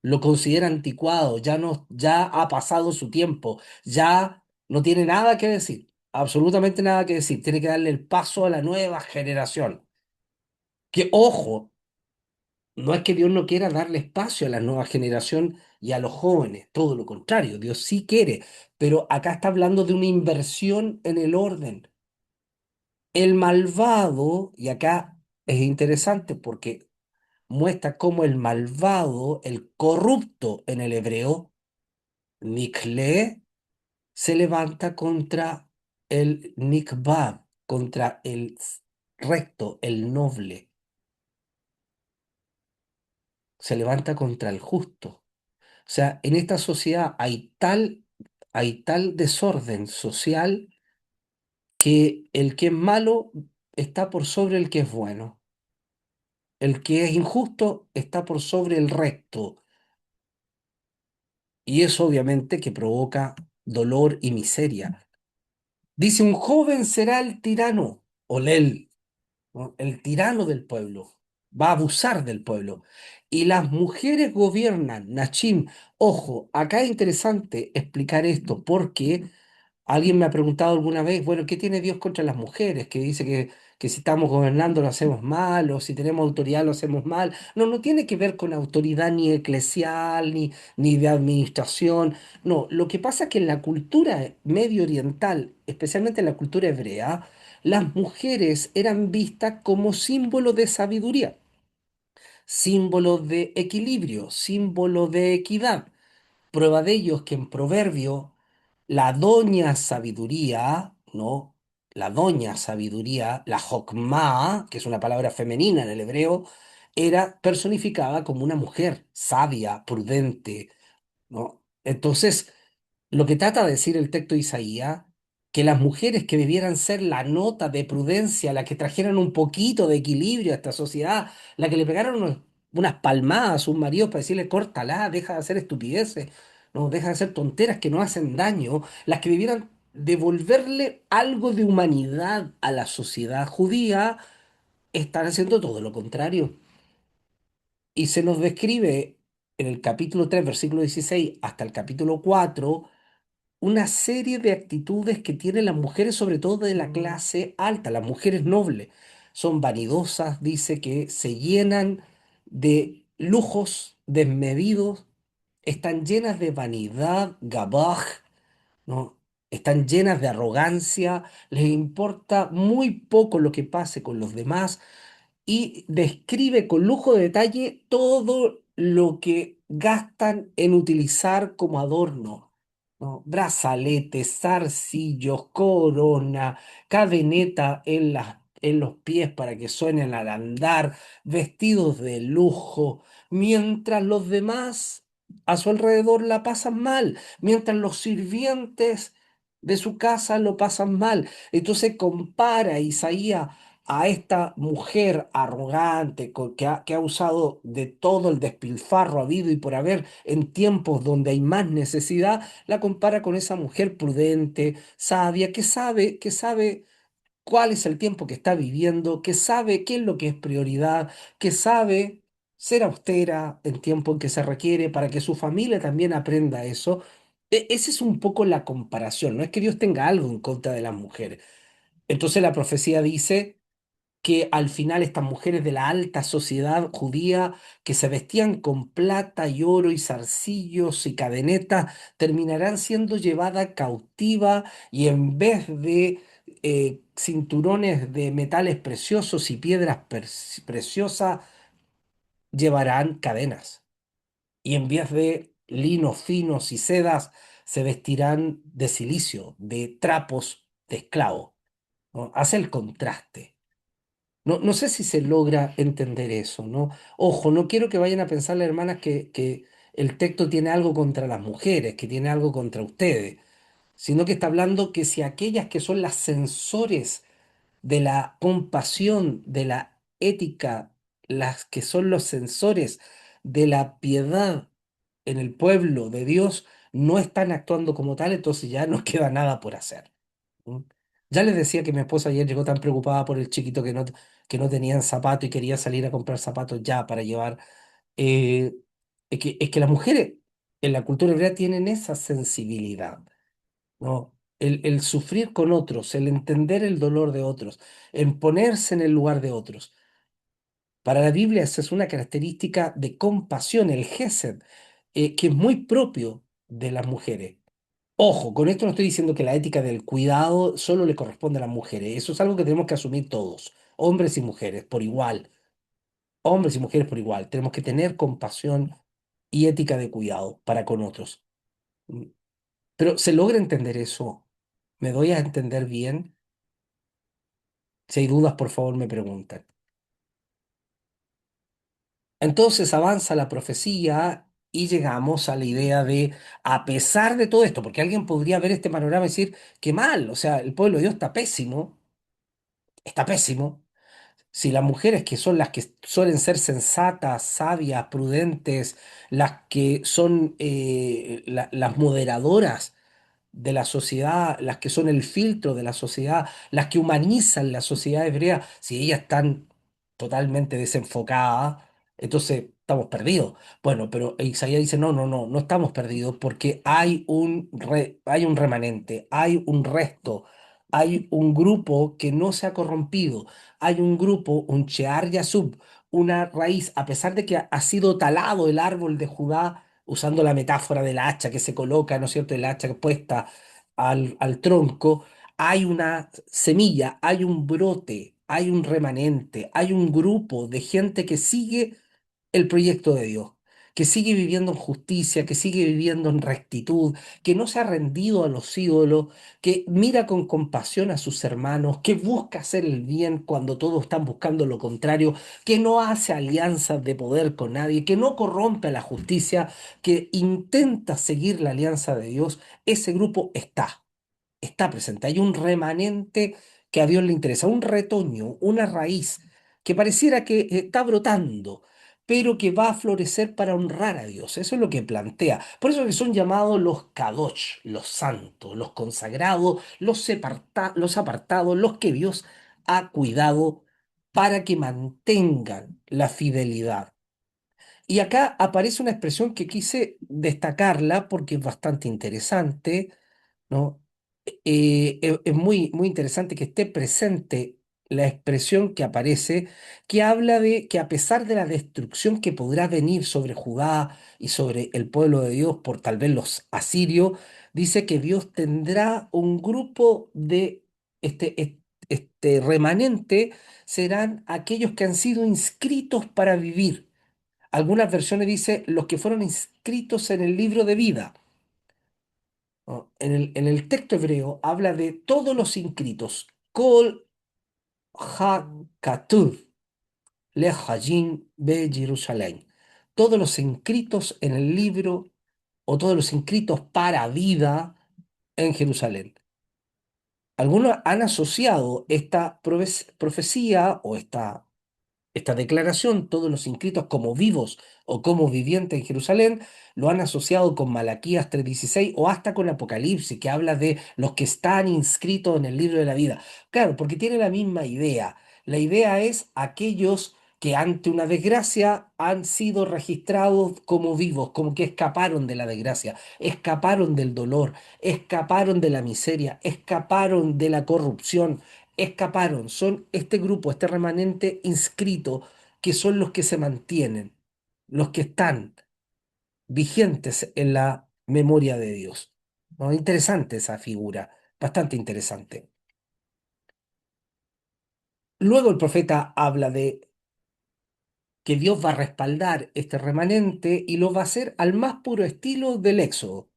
lo considera anticuado, ya no, ya ha pasado su tiempo, ya no tiene nada que decir, absolutamente nada que decir, tiene que darle el paso a la nueva generación. Que, ojo, no es que Dios no quiera darle espacio a la nueva generación y a los jóvenes, todo lo contrario, Dios sí quiere, pero acá está hablando de una inversión en el orden. El malvado, y acá es interesante porque muestra cómo el malvado, el corrupto en el hebreo, Nikle, se levanta contra el Nikbab, contra el recto, el noble, se levanta contra el justo. O sea, en esta sociedad hay tal desorden social que el que es malo está por sobre el que es bueno. El que es injusto está por sobre el recto. Y eso obviamente que provoca dolor y miseria. Dice, un joven será el tirano, Olel, ¿no? El tirano del pueblo. Va a abusar del pueblo. Y las mujeres gobiernan, Nachim. Ojo, acá es interesante explicar esto porque alguien me ha preguntado alguna vez, bueno, ¿qué tiene Dios contra las mujeres? Que dice que si estamos gobernando lo hacemos mal, o si tenemos autoridad lo hacemos mal. No, no tiene que ver con autoridad ni eclesial, ni de administración. No, lo que pasa es que en la cultura medio oriental, especialmente en la cultura hebrea, las mujeres eran vistas como símbolo de sabiduría, símbolo de equilibrio, símbolo de equidad. Prueba de ello es que en Proverbio, la doña sabiduría, ¿no? La doña sabiduría, la jokma, que es una palabra femenina en el hebreo, era personificada como una mujer sabia, prudente, ¿no? Entonces, lo que trata de decir el texto de Isaías, que las mujeres que debieran ser la nota de prudencia, la que trajeran un poquito de equilibrio a esta sociedad, la que le pegaron unas palmadas a sus maridos para decirle, córtala, deja de hacer estupideces, no, deja de hacer tonteras que no hacen daño, las que debieran devolverle algo de humanidad a la sociedad judía, están haciendo todo lo contrario. Y se nos describe en el capítulo 3 versículo 16 hasta el capítulo 4 una serie de actitudes que tienen las mujeres, sobre todo de la clase alta, las mujeres nobles. Son vanidosas, dice que se llenan de lujos desmedidos, están llenas de vanidad, gabaj, ¿no? Están llenas de arrogancia, les importa muy poco lo que pase con los demás y describe con lujo de detalle todo lo que gastan en utilizar como adorno, ¿no? Brazaletes, zarcillos, corona, cadeneta en los pies para que suenen al andar, vestidos de lujo, mientras los demás a su alrededor la pasan mal, mientras los sirvientes de su casa lo pasan mal. Entonces compara Isaías a esta mujer arrogante que ha usado de todo el despilfarro habido y por haber en tiempos donde hay más necesidad, la compara con esa mujer prudente, sabia, que sabe cuál es el tiempo que está viviendo, que sabe qué es lo que es prioridad, que sabe ser austera en tiempo en que se requiere para que su familia también aprenda eso. Esa es un poco la comparación, no es que Dios tenga algo en contra de las mujeres. Entonces la profecía dice que al final estas mujeres de la alta sociedad judía que se vestían con plata y oro y zarcillos y cadenetas terminarán siendo llevadas cautiva y en vez de cinturones de metales preciosos y piedras preciosas llevarán cadenas y en vez de linos finos y sedas se vestirán de silicio, de trapos de esclavo, ¿no? Hace el contraste. No, no sé si se logra entender eso, ¿no? Ojo, no quiero que vayan a pensar las hermanas que el texto tiene algo contra las mujeres, que tiene algo contra ustedes, sino que está hablando que si aquellas que son las censores de la compasión, de la ética, las que son los censores de la piedad en el pueblo de Dios, no están actuando como tal, entonces ya no queda nada por hacer. ¿Mm? Ya les decía que mi esposa ayer llegó tan preocupada por el chiquito que no tenían zapato y quería salir a comprar zapatos ya para llevar. eh, es que las mujeres en la cultura hebrea tienen esa sensibilidad, ¿no? El sufrir con otros, el entender el dolor de otros, el ponerse en el lugar de otros. Para la Biblia esa es una característica de compasión, el gesed, que es muy propio de las mujeres. Ojo, con esto no estoy diciendo que la ética del cuidado solo le corresponde a las mujeres. Eso es algo que tenemos que asumir todos, hombres y mujeres, por igual. Hombres y mujeres por igual. Tenemos que tener compasión y ética de cuidado para con otros. Mm, Pero ¿se logra entender eso? ¿Me doy a entender bien? Si hay dudas, por favor, me preguntan. Entonces avanza la profecía y llegamos a la idea de, a pesar de todo esto, porque alguien podría ver este panorama y decir, qué mal, o sea, el pueblo de Dios está pésimo, está pésimo. Si las mujeres que son las que suelen ser sensatas, sabias, prudentes, las que son las moderadoras, de la sociedad, las que son el filtro de la sociedad, las que humanizan la sociedad hebrea, si ellas están totalmente desenfocadas, entonces estamos perdidos. Bueno, pero Isaías dice, no, no, no, no estamos perdidos porque hay un remanente, hay un resto. Hay un grupo que no se ha corrompido, hay un grupo, un Shear Yasub, una raíz, a pesar de que ha sido talado el árbol de Judá, usando la metáfora del hacha que se coloca, ¿no es cierto?, el hacha puesta al tronco, hay una semilla, hay un brote, hay un remanente, hay un grupo de gente que sigue el proyecto de Dios, que sigue viviendo en justicia, que sigue viviendo en rectitud, que no se ha rendido a los ídolos, que mira con compasión a sus hermanos, que busca hacer el bien cuando todos están buscando lo contrario, que no hace alianzas de poder con nadie, que no corrompe a la justicia, que intenta seguir la alianza de Dios. Ese grupo está presente. Hay un remanente que a Dios le interesa, un retoño, una raíz que pareciera que está brotando, pero que va a florecer para honrar a Dios. Eso es lo que plantea. Por eso que son llamados los kadosh, los santos, los consagrados, los apartados, los que Dios ha cuidado para que mantengan la fidelidad. Y acá aparece una expresión que quise destacarla porque es bastante interesante, ¿no? Es muy, muy interesante que esté presente la expresión que aparece, que habla de que a pesar de la destrucción que podrá venir sobre Judá y sobre el pueblo de Dios por tal vez los asirios, dice que Dios tendrá un grupo de este remanente, serán aquellos que han sido inscritos para vivir. Algunas versiones dice los que fueron inscritos en el libro de vida. ¿No? En el texto hebreo habla de todos los inscritos. Kol ha-katuv le-hayim be Jerusalén. Todos los inscritos en el libro o todos los inscritos para vida en Jerusalén. Algunos han asociado esta profecía o esta declaración, todos los inscritos como vivos o como vivientes en Jerusalén, lo han asociado con Malaquías 3:16 o hasta con Apocalipsis, que habla de los que están inscritos en el libro de la vida. Claro, porque tiene la misma idea. La idea es aquellos que ante una desgracia han sido registrados como vivos, como que escaparon de la desgracia, escaparon del dolor, escaparon de la miseria, escaparon de la corrupción, escaparon, son este grupo, este remanente inscrito, que son los que se mantienen, los que están vigentes en la memoria de Dios. ¿No? Interesante esa figura, bastante interesante. Luego el profeta habla de que Dios va a respaldar este remanente y lo va a hacer al más puro estilo del Éxodo.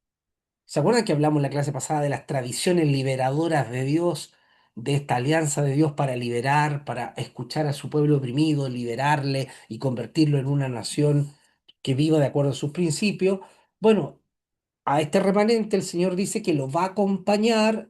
¿Se acuerdan que hablamos en la clase pasada de las tradiciones liberadoras de Dios, de esta alianza de Dios para liberar, para escuchar a su pueblo oprimido, liberarle y convertirlo en una nación que viva de acuerdo a sus principios? Bueno, a este remanente el Señor dice que lo va a acompañar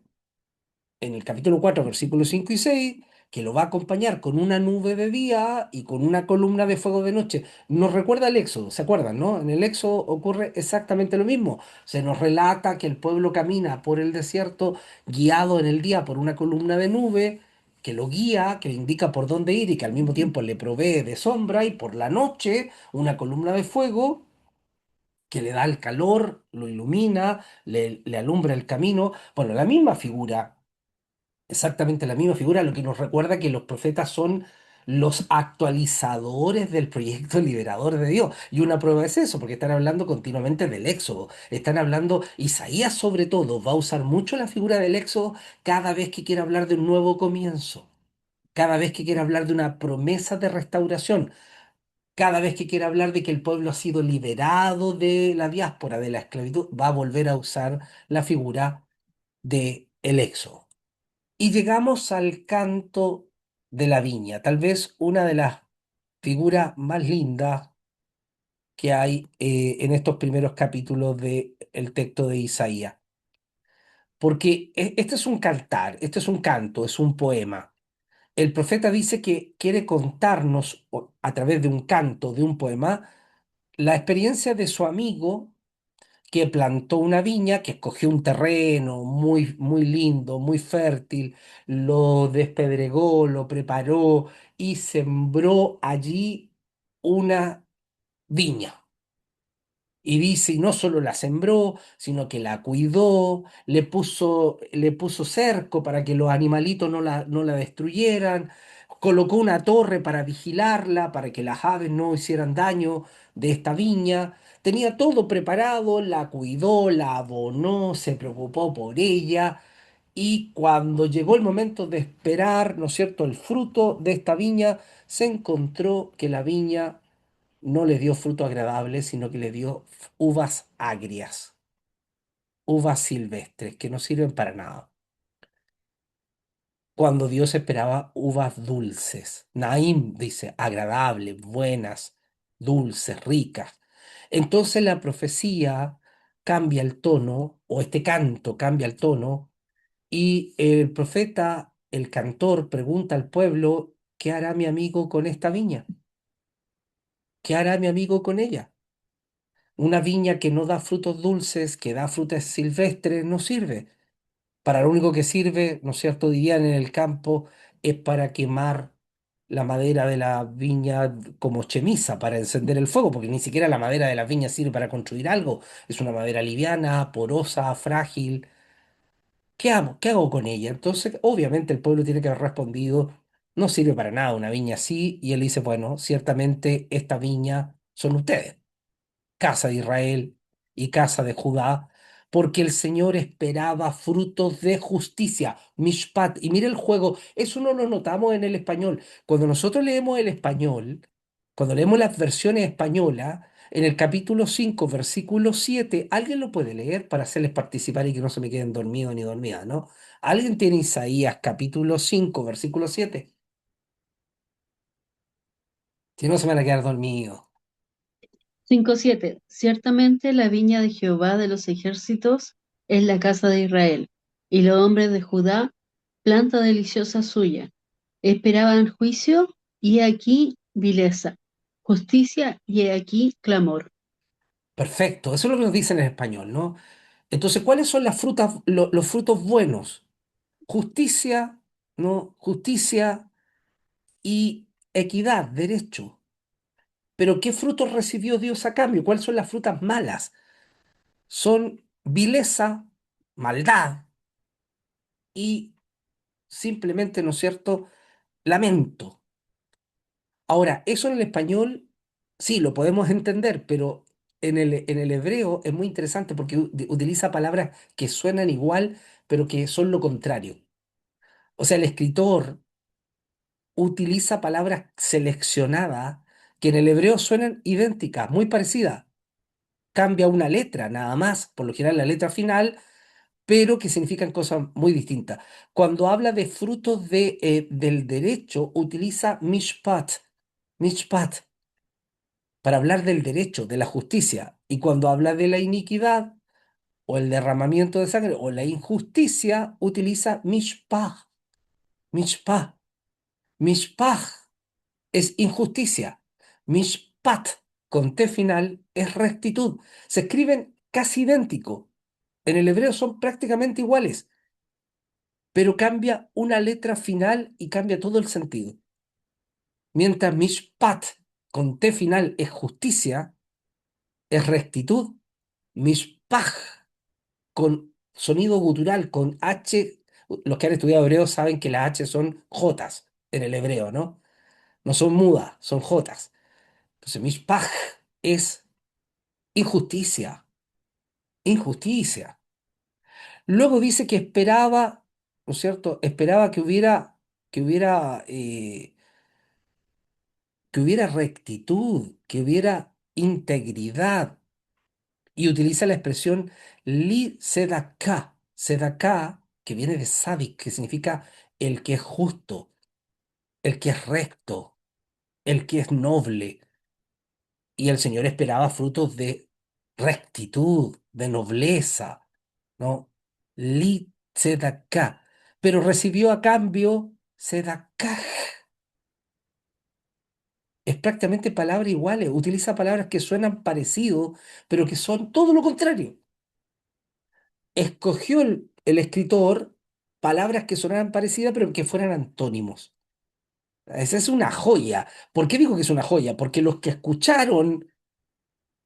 en el capítulo 4 versículos 5 y 6, que lo va a acompañar con una nube de día y con una columna de fuego de noche. Nos recuerda el Éxodo, ¿se acuerdan, no? En el Éxodo ocurre exactamente lo mismo. Se nos relata que el pueblo camina por el desierto guiado en el día por una columna de nube que lo guía, que le indica por dónde ir y que al mismo tiempo le provee de sombra, y por la noche una columna de fuego que le da el calor, lo ilumina, le alumbra el camino. Bueno, la misma figura, exactamente la misma figura, lo que nos recuerda que los profetas son, los actualizadores del proyecto liberador de Dios. Y una prueba es eso, porque están hablando continuamente del Éxodo. Están hablando, Isaías sobre todo, va a usar mucho la figura del Éxodo cada vez que quiera hablar de un nuevo comienzo, cada vez que quiera hablar de una promesa de restauración, cada vez que quiera hablar de que el pueblo ha sido liberado de la diáspora, de la esclavitud, va a volver a usar la figura de el Éxodo. Y llegamos al canto de la viña, tal vez una de las figuras más lindas que hay en estos primeros capítulos del texto de Isaías. Porque este es un cantar, este es un canto, es un poema. El profeta dice que quiere contarnos a través de un canto, de un poema, la experiencia de su amigo que plantó una viña, que escogió un terreno muy, muy lindo, muy fértil, lo despedregó, lo preparó y sembró allí una viña. Y dice, y no solo la sembró, sino que la cuidó, le puso cerco para que los animalitos no la destruyeran, colocó una torre para vigilarla, para que las aves no hicieran daño de esta viña. Tenía todo preparado, la cuidó, la abonó, se preocupó por ella. Y cuando llegó el momento de esperar, ¿no es cierto?, el fruto de esta viña, se encontró que la viña no le dio fruto agradable, sino que le dio uvas agrias, uvas silvestres, que no sirven para nada. Cuando Dios esperaba uvas dulces. Naim dice, agradables, buenas, dulces, ricas. Entonces la profecía cambia el tono, o este canto cambia el tono, y el profeta, el cantor, pregunta al pueblo, ¿qué hará mi amigo con esta viña? ¿Qué hará mi amigo con ella? Una viña que no da frutos dulces, que da frutas silvestres, no sirve. Para lo único que sirve, ¿no es cierto?, dirían en el campo, es para quemar la madera de la viña como chemiza, para encender el fuego, porque ni siquiera la madera de la viña sirve para construir algo. Es una madera liviana, porosa, frágil. ¿Qué hago? ¿Qué hago con ella? Entonces, obviamente el pueblo tiene que haber respondido, no sirve para nada una viña así, y él dice, bueno, ciertamente esta viña son ustedes, casa de Israel y casa de Judá, porque el Señor esperaba frutos de justicia, mishpat. Y mire el juego, eso no lo notamos en el español. Cuando nosotros leemos el español, cuando leemos las versiones españolas, en el capítulo 5 versículo 7 alguien lo puede leer para hacerles participar y que no se me queden dormidos ni dormidas, ¿no? ¿Alguien tiene Isaías capítulo 5 versículo 7? Si no, se me van a quedar dormidos. 5:7. Ciertamente la viña de Jehová de los ejércitos es la casa de Israel, y los hombres de Judá, planta deliciosa suya. Esperaban juicio, y he aquí vileza, justicia, y he aquí clamor. Perfecto, eso es lo que nos dicen en español, ¿no? Entonces, ¿cuáles son las frutas, los frutos buenos? Justicia, ¿no? Justicia y equidad, derecho. Pero ¿qué frutos recibió Dios a cambio? ¿Cuáles son las frutas malas? Son vileza, maldad y simplemente, ¿no es cierto?, lamento. Ahora, eso en el español sí lo podemos entender, pero en el hebreo es muy interesante porque utiliza palabras que suenan igual, pero que son lo contrario. O sea, el escritor utiliza palabras seleccionadas que en el hebreo suenan idénticas, muy parecidas. Cambia una letra nada más, por lo general la letra final, pero que significan cosas muy distintas. Cuando habla de frutos del derecho, utiliza mishpat, mishpat, para hablar del derecho, de la justicia. Y cuando habla de la iniquidad, o el derramamiento de sangre, o la injusticia, utiliza mishpah, mishpah, mishpah. Es injusticia. Mishpat, con T final, es rectitud. Se escriben casi idéntico. En el hebreo son prácticamente iguales, pero cambia una letra final y cambia todo el sentido. Mientras mishpat, con T final, es justicia, es rectitud, mishpach, con sonido gutural, con H, los que han estudiado hebreo saben que las H son Jotas en el hebreo, ¿no? no son mudas, son jotas. Entonces, mishpach es injusticia, injusticia. Luego dice que esperaba, ¿no es cierto? Esperaba que hubiera, eh, que hubiera rectitud, que hubiera integridad. Y utiliza la expresión li sedaká, sedaká, que viene de sadik, que significa el que es justo, el que es recto, el que es noble. Y el Señor esperaba frutos de rectitud, de nobleza, ¿no? Li tzedaká, pero recibió a cambio tzedakah. Es prácticamente palabras iguales, utiliza palabras que suenan parecido, pero que son todo lo contrario. Escogió el escritor palabras que sonaran parecidas, pero que fueran antónimos. Esa es una joya. ¿Por qué digo que es una joya? Porque los que escucharon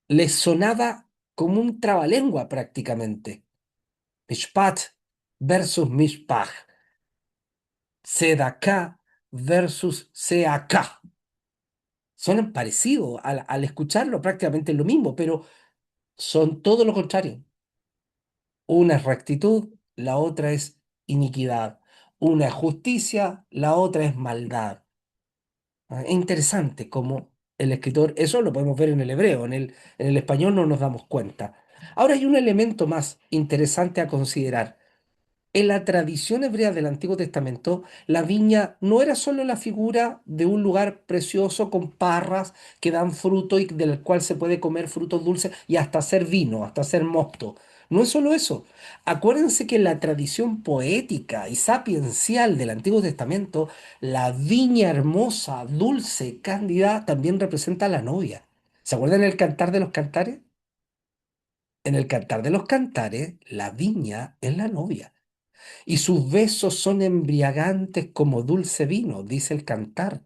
les sonaba como un trabalengua prácticamente. Mishpat versus mishpach. Sedaká versus seaká. Suenan parecidos al escucharlo, prácticamente lo mismo, pero son todo lo contrario. Una es rectitud, la otra es iniquidad. Una es justicia, la otra es maldad. Es interesante cómo el escritor, eso lo podemos ver en el hebreo, en el español no nos damos cuenta. Ahora hay un elemento más interesante a considerar. En la tradición hebrea del Antiguo Testamento, la viña no era solo la figura de un lugar precioso con parras que dan fruto y del cual se puede comer frutos dulces y hasta hacer vino, hasta hacer mosto. No es solo eso. Acuérdense que en la tradición poética y sapiencial del Antiguo Testamento, la viña hermosa, dulce, cándida, también representa a la novia. ¿Se acuerdan el Cantar de los Cantares? En el Cantar de los Cantares, la viña es la novia. Y sus besos son embriagantes como dulce vino, dice el cantar.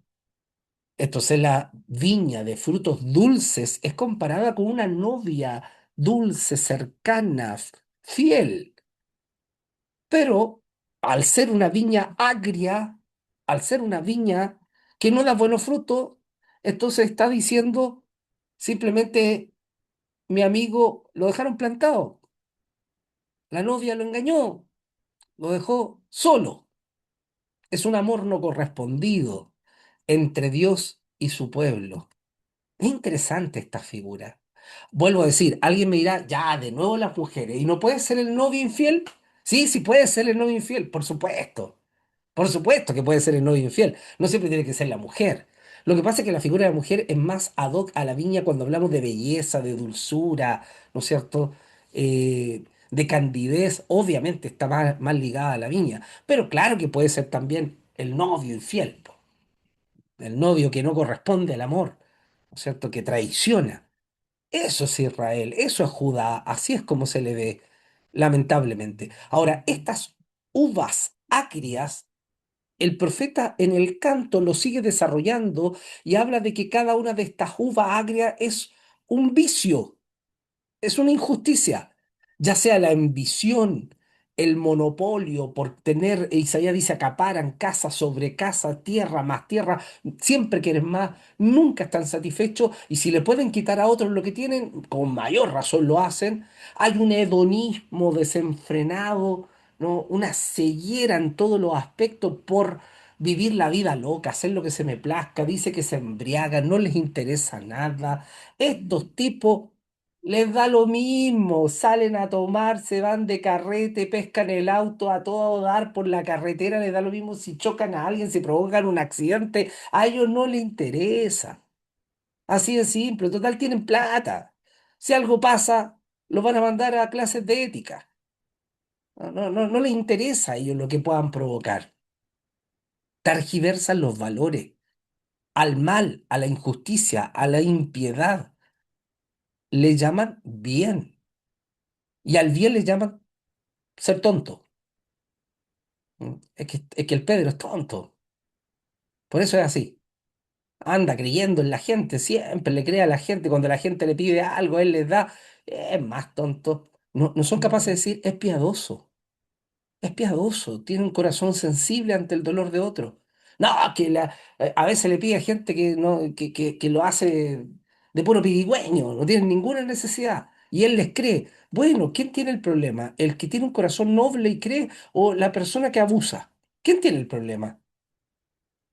Entonces la viña de frutos dulces es comparada con una novia dulce, cercana, fiel. Pero al ser una viña agria, al ser una viña que no da buenos frutos, entonces está diciendo simplemente, mi amigo lo dejaron plantado, la novia lo engañó, lo dejó solo. Es un amor no correspondido entre Dios y su pueblo. Es interesante esta figura. Vuelvo a decir, alguien me dirá, ya, de nuevo las mujeres, ¿y no puede ser el novio infiel? Sí, sí puede ser el novio infiel, por supuesto. Por supuesto que puede ser el novio infiel. No siempre tiene que ser la mujer. Lo que pasa es que la figura de la mujer es más ad hoc a la viña cuando hablamos de belleza, de dulzura, ¿no es cierto? De candidez, obviamente está más ligada a la viña. Pero claro que puede ser también el novio infiel, po, el novio que no corresponde al amor, ¿no es cierto? Que traiciona. Eso es Israel, eso es Judá, así es como se le ve, lamentablemente. Ahora, estas uvas agrias el profeta en el canto lo sigue desarrollando y habla de que cada una de estas uvas agrias es un vicio, es una injusticia, ya sea la ambición, el monopolio por tener, Isaías dice, acaparan casa sobre casa, tierra más tierra, siempre quieren más, nunca están satisfechos y si le pueden quitar a otros lo que tienen, con mayor razón lo hacen. Hay un hedonismo desenfrenado, ¿no? Una ceguera en todos los aspectos por vivir la vida loca, hacer lo que se me plazca, dice que se embriagan, no les interesa nada. Estos tipos les da lo mismo, salen a tomar, se van de carrete, pescan el auto a todo dar por la carretera, les da lo mismo si chocan a alguien, si provocan un accidente, a ellos no les interesa. Así de simple, total tienen plata. Si algo pasa, los van a mandar a clases de ética. No les interesa a ellos lo que puedan provocar. Targiversan los valores, al mal, a la injusticia, a la impiedad. Le llaman bien y al bien le llaman ser tonto. Es que el Pedro es tonto. Por eso es así. Anda creyendo en la gente, siempre le cree a la gente. Cuando la gente le pide algo, él les da. Es más tonto. No son capaces de decir, es piadoso, tiene un corazón sensible ante el dolor de otro. No, a veces le pide a gente que, no, que lo hace de puro pirigüeño, no tiene ninguna necesidad. Y él les cree. Bueno, ¿quién tiene el problema? ¿El que tiene un corazón noble y cree o la persona que abusa? ¿Quién tiene el problema?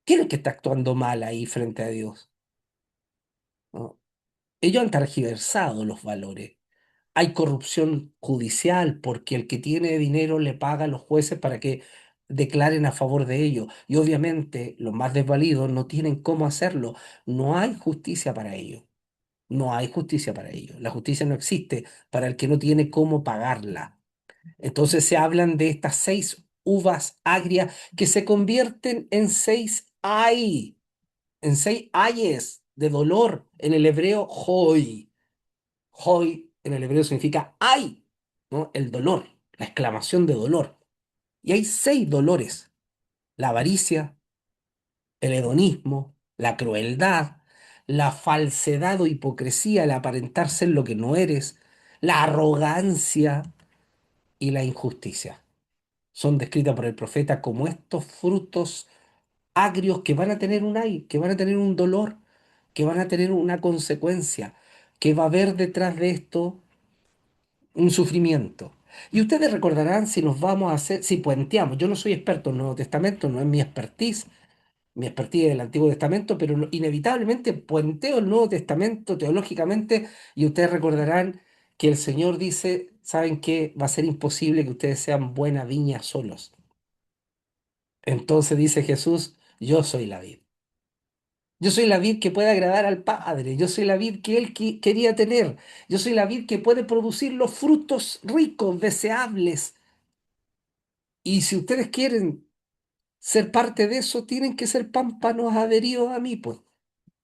¿Quién es el que está actuando mal ahí frente a Dios? ¿No? Ellos han tergiversado los valores. Hay corrupción judicial porque el que tiene dinero le paga a los jueces para que declaren a favor de ellos. Y obviamente los más desvalidos no tienen cómo hacerlo. No hay justicia para ellos. No hay justicia para ellos. La justicia no existe para el que no tiene cómo pagarla. Entonces se hablan de estas 6 uvas agrias que se convierten en 6 ay, en 6 ayes de dolor. En el hebreo, hoy. Hoy en el hebreo significa ay, ¿no? El dolor, la exclamación de dolor. Y hay 6 dolores: la avaricia, el hedonismo, la crueldad, la falsedad o hipocresía, el aparentar ser lo que no eres, la arrogancia y la injusticia. Son descritas por el profeta como estos frutos agrios que van a tener un ay, que van a tener un dolor, que van a tener una consecuencia, que va a haber detrás de esto un sufrimiento. Y ustedes recordarán si nos vamos a hacer, si puenteamos, yo no soy experto en el Nuevo Testamento, no es mi expertise es el Antiguo Testamento, pero inevitablemente puenteo el Nuevo Testamento teológicamente y ustedes recordarán que el Señor dice, ¿saben qué? Va a ser imposible que ustedes sean buena viña solos. Entonces dice Jesús, yo soy la vid. Yo soy la vid que puede agradar al Padre. Yo soy la vid que Él quería tener. Yo soy la vid que puede producir los frutos ricos, deseables. Y si ustedes quieren ser parte de eso, tienen que ser pámpanos adheridos a mí, pues.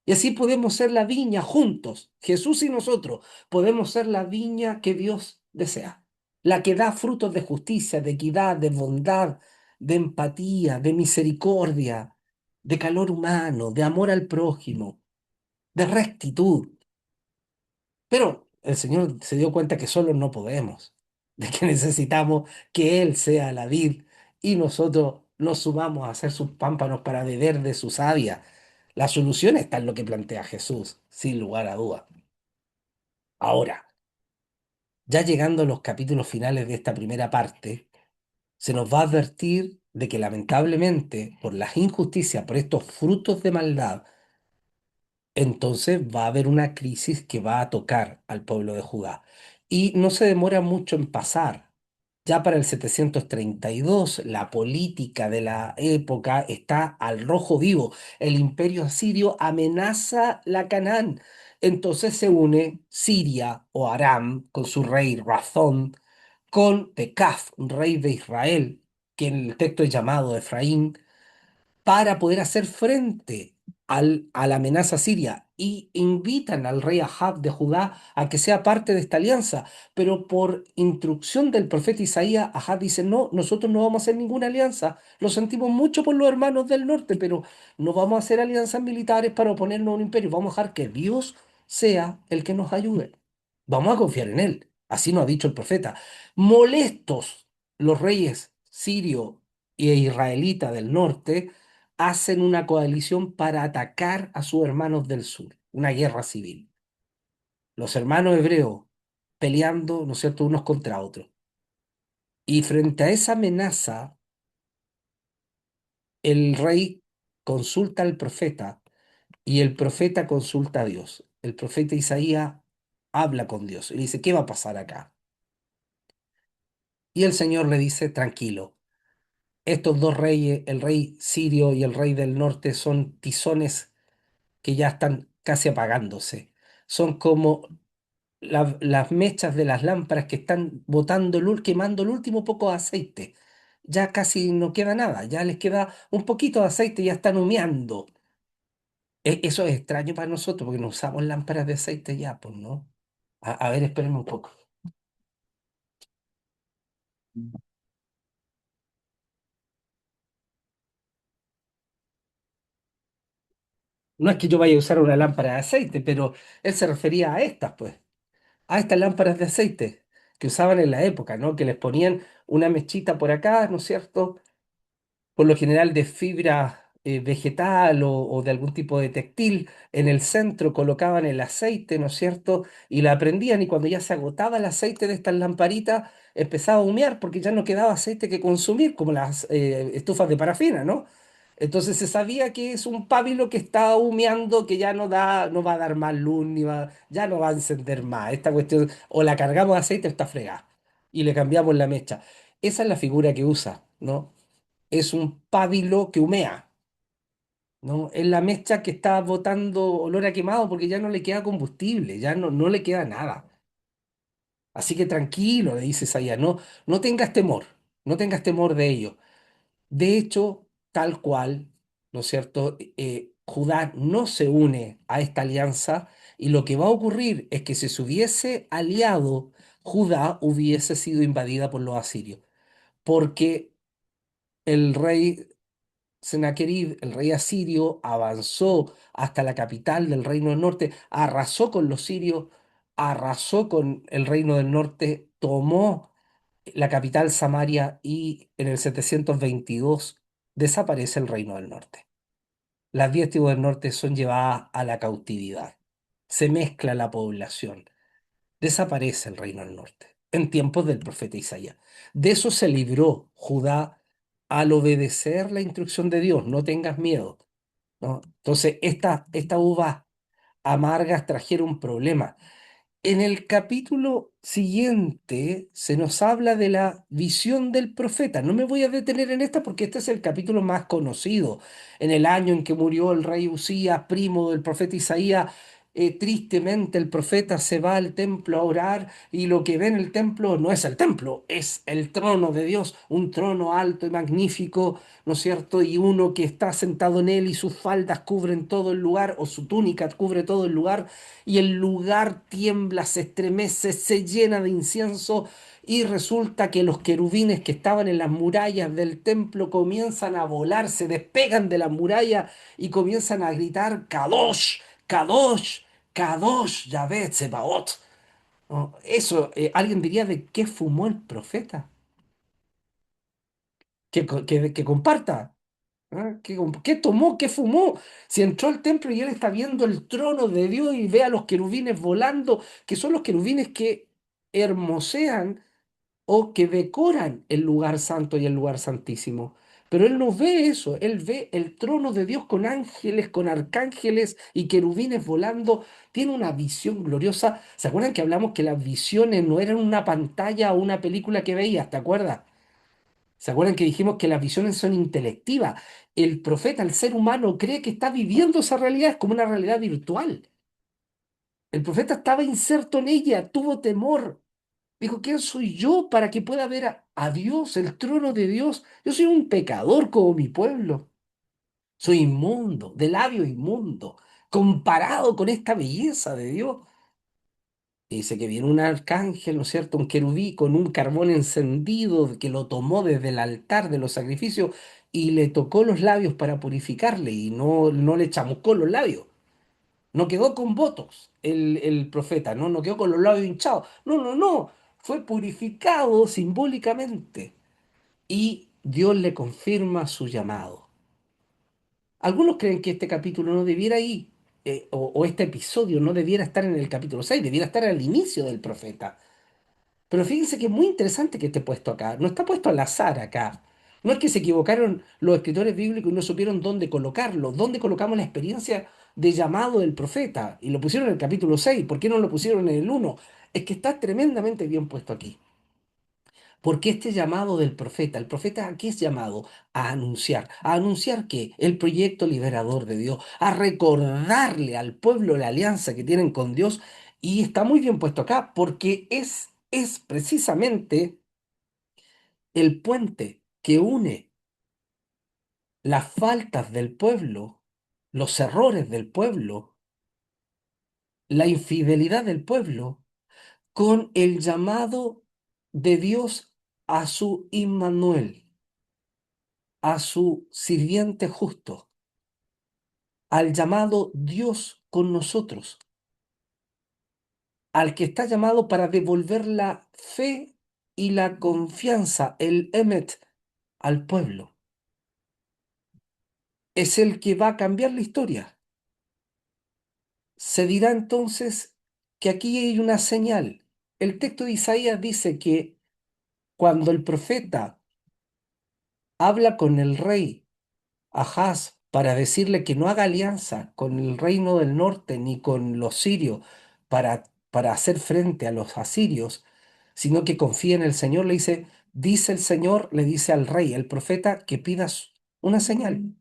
Y así podemos ser la viña juntos, Jesús y nosotros. Podemos ser la viña que Dios desea. La que da frutos de justicia, de equidad, de bondad, de empatía, de misericordia, de calor humano, de amor al prójimo, de rectitud. Pero el Señor se dio cuenta que solo no podemos, de que necesitamos que Él sea la vid y nosotros nos sumamos a ser sus pámpanos para beber de su savia. La solución está en lo que plantea Jesús, sin lugar a duda. Ahora, ya llegando a los capítulos finales de esta primera parte, se nos va a advertir de que lamentablemente, por las injusticias, por estos frutos de maldad, entonces va a haber una crisis que va a tocar al pueblo de Judá. Y no se demora mucho en pasar. Ya para el 732, la política de la época está al rojo vivo. El imperio asirio amenaza la Canaán. Entonces se une Siria o Aram con su rey Razón, con Pekaf, un rey de Israel, que en el texto es llamado Efraín, para poder hacer frente a la amenaza siria y invitan al rey Ahab de Judá a que sea parte de esta alianza, pero por instrucción del profeta Isaías, Ahab dice, no, nosotros no vamos a hacer ninguna alianza, lo sentimos mucho por los hermanos del norte, pero no vamos a hacer alianzas militares para oponernos a un imperio, vamos a dejar que Dios sea el que nos ayude, vamos a confiar en él, así nos ha dicho el profeta. Molestos los reyes sirio e israelita del norte, hacen una coalición para atacar a sus hermanos del sur, una guerra civil. Los hermanos hebreos peleando, ¿no es cierto?, unos contra otros. Y frente a esa amenaza, el rey consulta al profeta y el profeta consulta a Dios. El profeta Isaías habla con Dios y le dice, ¿qué va a pasar acá? Y el Señor le dice, tranquilo, estos dos reyes, el rey sirio y el rey del norte, son tizones que ya están casi apagándose. Son como las mechas de las lámparas que están botando, quemando el último poco de aceite. Ya casi no queda nada, ya les queda un poquito de aceite y ya están humeando. Eso es extraño para nosotros porque no usamos lámparas de aceite ya, pues, ¿no? A ver, espérenme un poco. No es que yo vaya a usar una lámpara de aceite, pero él se refería a estas, pues, a estas lámparas de aceite que usaban en la época, ¿no? Que les ponían una mechita por acá, ¿no es cierto? Por lo general de fibra, vegetal o de algún tipo de textil. En el centro colocaban el aceite, ¿no es cierto? Y la prendían y cuando ya se agotaba el aceite de estas lamparitas, empezaba a humear porque ya no quedaba aceite que consumir, como las estufas de parafina, ¿no? Entonces se sabía que es un pábilo que está humeando, que ya no va a dar más luz, ya no va a encender más. Esta cuestión, o la cargamos de aceite o está fregada. Y le cambiamos la mecha. Esa es la figura que usa, ¿no? Es un pábilo que humea, ¿no? Es la mecha que está botando olor a quemado porque ya no le queda combustible, ya no le queda nada. Así que tranquilo, le dice Isaías, no tengas temor, no tengas temor de ello. De hecho, tal cual, ¿no es cierto? Judá no se une a esta alianza y lo que va a ocurrir es que si se hubiese aliado, Judá hubiese sido invadida por los asirios, porque el rey Sennacherib, el rey asirio, avanzó hasta la capital del reino del norte, arrasó con los sirios, arrasó con el reino del norte, tomó la capital Samaria y en el 722 desaparece el reino del norte. Las 10 tribus del norte son llevadas a la cautividad. Se mezcla la población. Desaparece el reino del norte en tiempos del profeta Isaías. De eso se libró Judá al obedecer la instrucción de Dios. No tengas miedo, ¿no? Entonces, esta uvas amargas trajeron un problema. En el capítulo siguiente se nos habla de la visión del profeta. No me voy a detener en esta porque este es el capítulo más conocido. En el año en que murió el rey Usías, primo del profeta Isaías, tristemente el profeta se va al templo a orar y lo que ve en el templo no es el templo, es el trono de Dios, un trono alto y magnífico, ¿no es cierto? Y uno que está sentado en él y sus faldas cubren todo el lugar o su túnica cubre todo el lugar y el lugar tiembla, se estremece, se llena de incienso y resulta que los querubines que estaban en las murallas del templo comienzan a volar, se despegan de las murallas y comienzan a gritar Kadosh, Kadosh, Kadosh, Yahvé, Tsebaot. ¿No? Eso, alguien diría de qué fumó el profeta, que comparta. ¿Ah? ¿Qué tomó? ¿Qué fumó? Si entró al templo y él está viendo el trono de Dios y ve a los querubines volando, que son los querubines que hermosean o que decoran el lugar santo y el lugar santísimo. Pero él no ve eso, él ve el trono de Dios con ángeles, con arcángeles y querubines volando. Tiene una visión gloriosa. ¿Se acuerdan que hablamos que las visiones no eran una pantalla o una película que veías? ¿Te acuerdas? ¿Se acuerdan que dijimos que las visiones son intelectivas? El profeta, el ser humano, cree que está viviendo esa realidad, es como una realidad virtual. El profeta estaba inserto en ella, tuvo temor. Dijo, ¿quién soy yo para que pueda ver a Dios, el trono de Dios? Yo soy un pecador como mi pueblo. Soy inmundo, de labio inmundo, comparado con esta belleza de Dios. Y dice que viene un arcángel, ¿no es cierto? Un querubí con un carbón encendido que lo tomó desde el altar de los sacrificios y le tocó los labios para purificarle y no le chamuscó los labios. No quedó con votos el profeta, ¿no? No quedó con los labios hinchados. No. Fue purificado simbólicamente y Dios le confirma su llamado. Algunos creen que este capítulo no debiera ir, o este episodio no debiera estar en el capítulo 6, debiera estar al inicio del profeta. Pero fíjense que es muy interesante que esté puesto acá. No está puesto al azar acá. No es que se equivocaron los escritores bíblicos y no supieron dónde colocarlo. ¿Dónde colocamos la experiencia de llamado del profeta? Y lo pusieron en el capítulo 6. ¿Por qué no lo pusieron en el 1? Es que está tremendamente bien puesto aquí. Porque este llamado del profeta, el profeta aquí es llamado a anunciar que el proyecto liberador de Dios, a recordarle al pueblo la alianza que tienen con Dios, y está muy bien puesto acá, porque es precisamente el puente que une las faltas del pueblo, los errores del pueblo, la infidelidad del pueblo, con el llamado de Dios a su Immanuel, a su sirviente justo, al llamado Dios con nosotros, al que está llamado para devolver la fe y la confianza, el emet, al pueblo. es el que va a cambiar la historia. Se dirá entonces que aquí hay una señal. El texto de Isaías dice que cuando el profeta habla con el rey Ahaz para decirle que no haga alianza con el reino del norte ni con los sirios para hacer frente a los asirios, sino que confíe en el Señor, le dice el Señor, le dice al rey, el profeta, que pidas una señal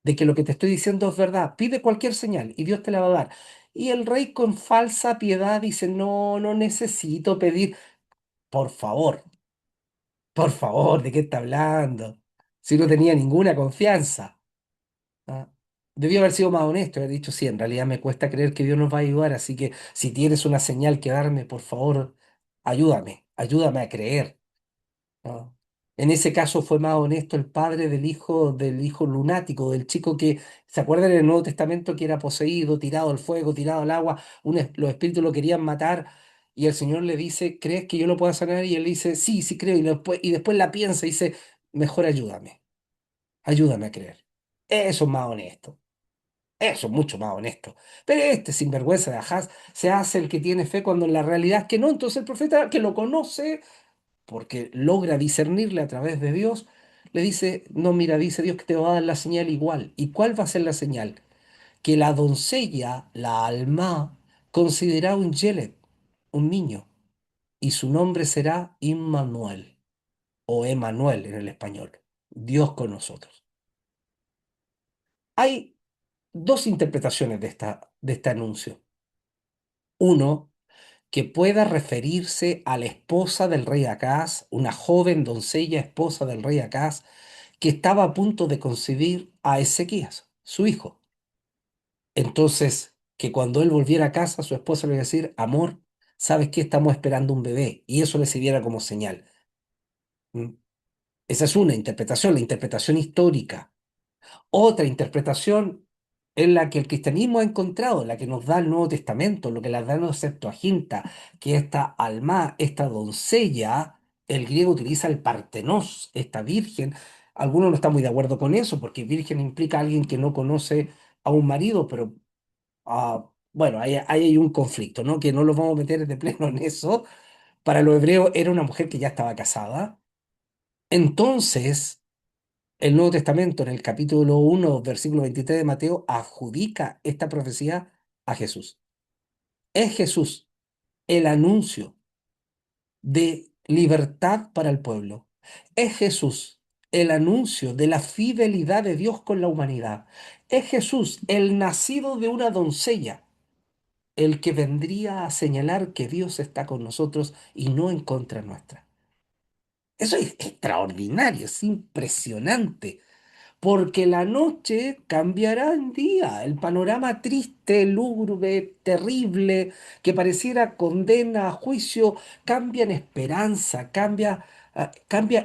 de que lo que te estoy diciendo es verdad. Pide cualquier señal y Dios te la va a dar. Y el rey con falsa piedad dice, no, no necesito pedir, por favor, por favor, ¿de qué está hablando? Si no tenía ninguna confianza. ¿Ah? Debió haber sido más honesto, haber dicho, sí, en realidad me cuesta creer que Dios nos va a ayudar, así que si tienes una señal que darme, por favor, ayúdame, ayúdame a creer. ¿No? En ese caso fue más honesto el padre del hijo lunático, del chico que, ¿se acuerdan en el Nuevo Testamento que era poseído, tirado al fuego, tirado al agua? Los espíritus lo querían matar y el Señor le dice, ¿crees que yo lo pueda sanar? Y él dice, sí, sí creo. Y después la piensa y dice, mejor ayúdame, ayúdame a creer. Eso es más honesto. Eso es mucho más honesto. Pero este sinvergüenza de Ahaz se hace el que tiene fe cuando en la realidad es que no. Entonces el profeta que lo conoce porque logra discernirle a través de Dios, le dice, no, mira, dice Dios que te va a dar la señal igual. ¿Y cuál va a ser la señal? Que la doncella, la Alma, considera un Yelet, un niño, y su nombre será Immanuel, o Emanuel en el español, Dios con nosotros. Hay dos interpretaciones de este anuncio. Uno, que pueda referirse a la esposa del rey Acaz, una joven doncella esposa del rey Acaz, que estaba a punto de concebir a Ezequías, su hijo. Entonces, que cuando él volviera a casa, su esposa le iba a decir, amor, ¿sabes qué? Estamos esperando un bebé. Y eso le sirviera como señal. ¿Mm? Esa es una interpretación, la interpretación histórica. Otra interpretación es la que el cristianismo ha encontrado, la que nos da el Nuevo Testamento, lo que la da la Septuaginta, que esta alma, esta doncella, el griego utiliza el partenos, esta virgen. Algunos no están muy de acuerdo con eso, porque virgen implica a alguien que no conoce a un marido, pero bueno, ahí hay un conflicto, ¿no? Que no lo vamos a meter de pleno en eso. Para los hebreos era una mujer que ya estaba casada. Entonces, el Nuevo Testamento, en el capítulo 1 versículo 23 de Mateo, adjudica esta profecía a Jesús. Es Jesús el anuncio de libertad para el pueblo. Es Jesús el anuncio de la fidelidad de Dios con la humanidad. Es Jesús el nacido de una doncella, el que vendría a señalar que Dios está con nosotros y no en contra nuestra. Eso es extraordinario, es impresionante. Porque la noche cambiará en día. El panorama triste, lúgubre, terrible, que pareciera condena a juicio, cambia en esperanza, cambia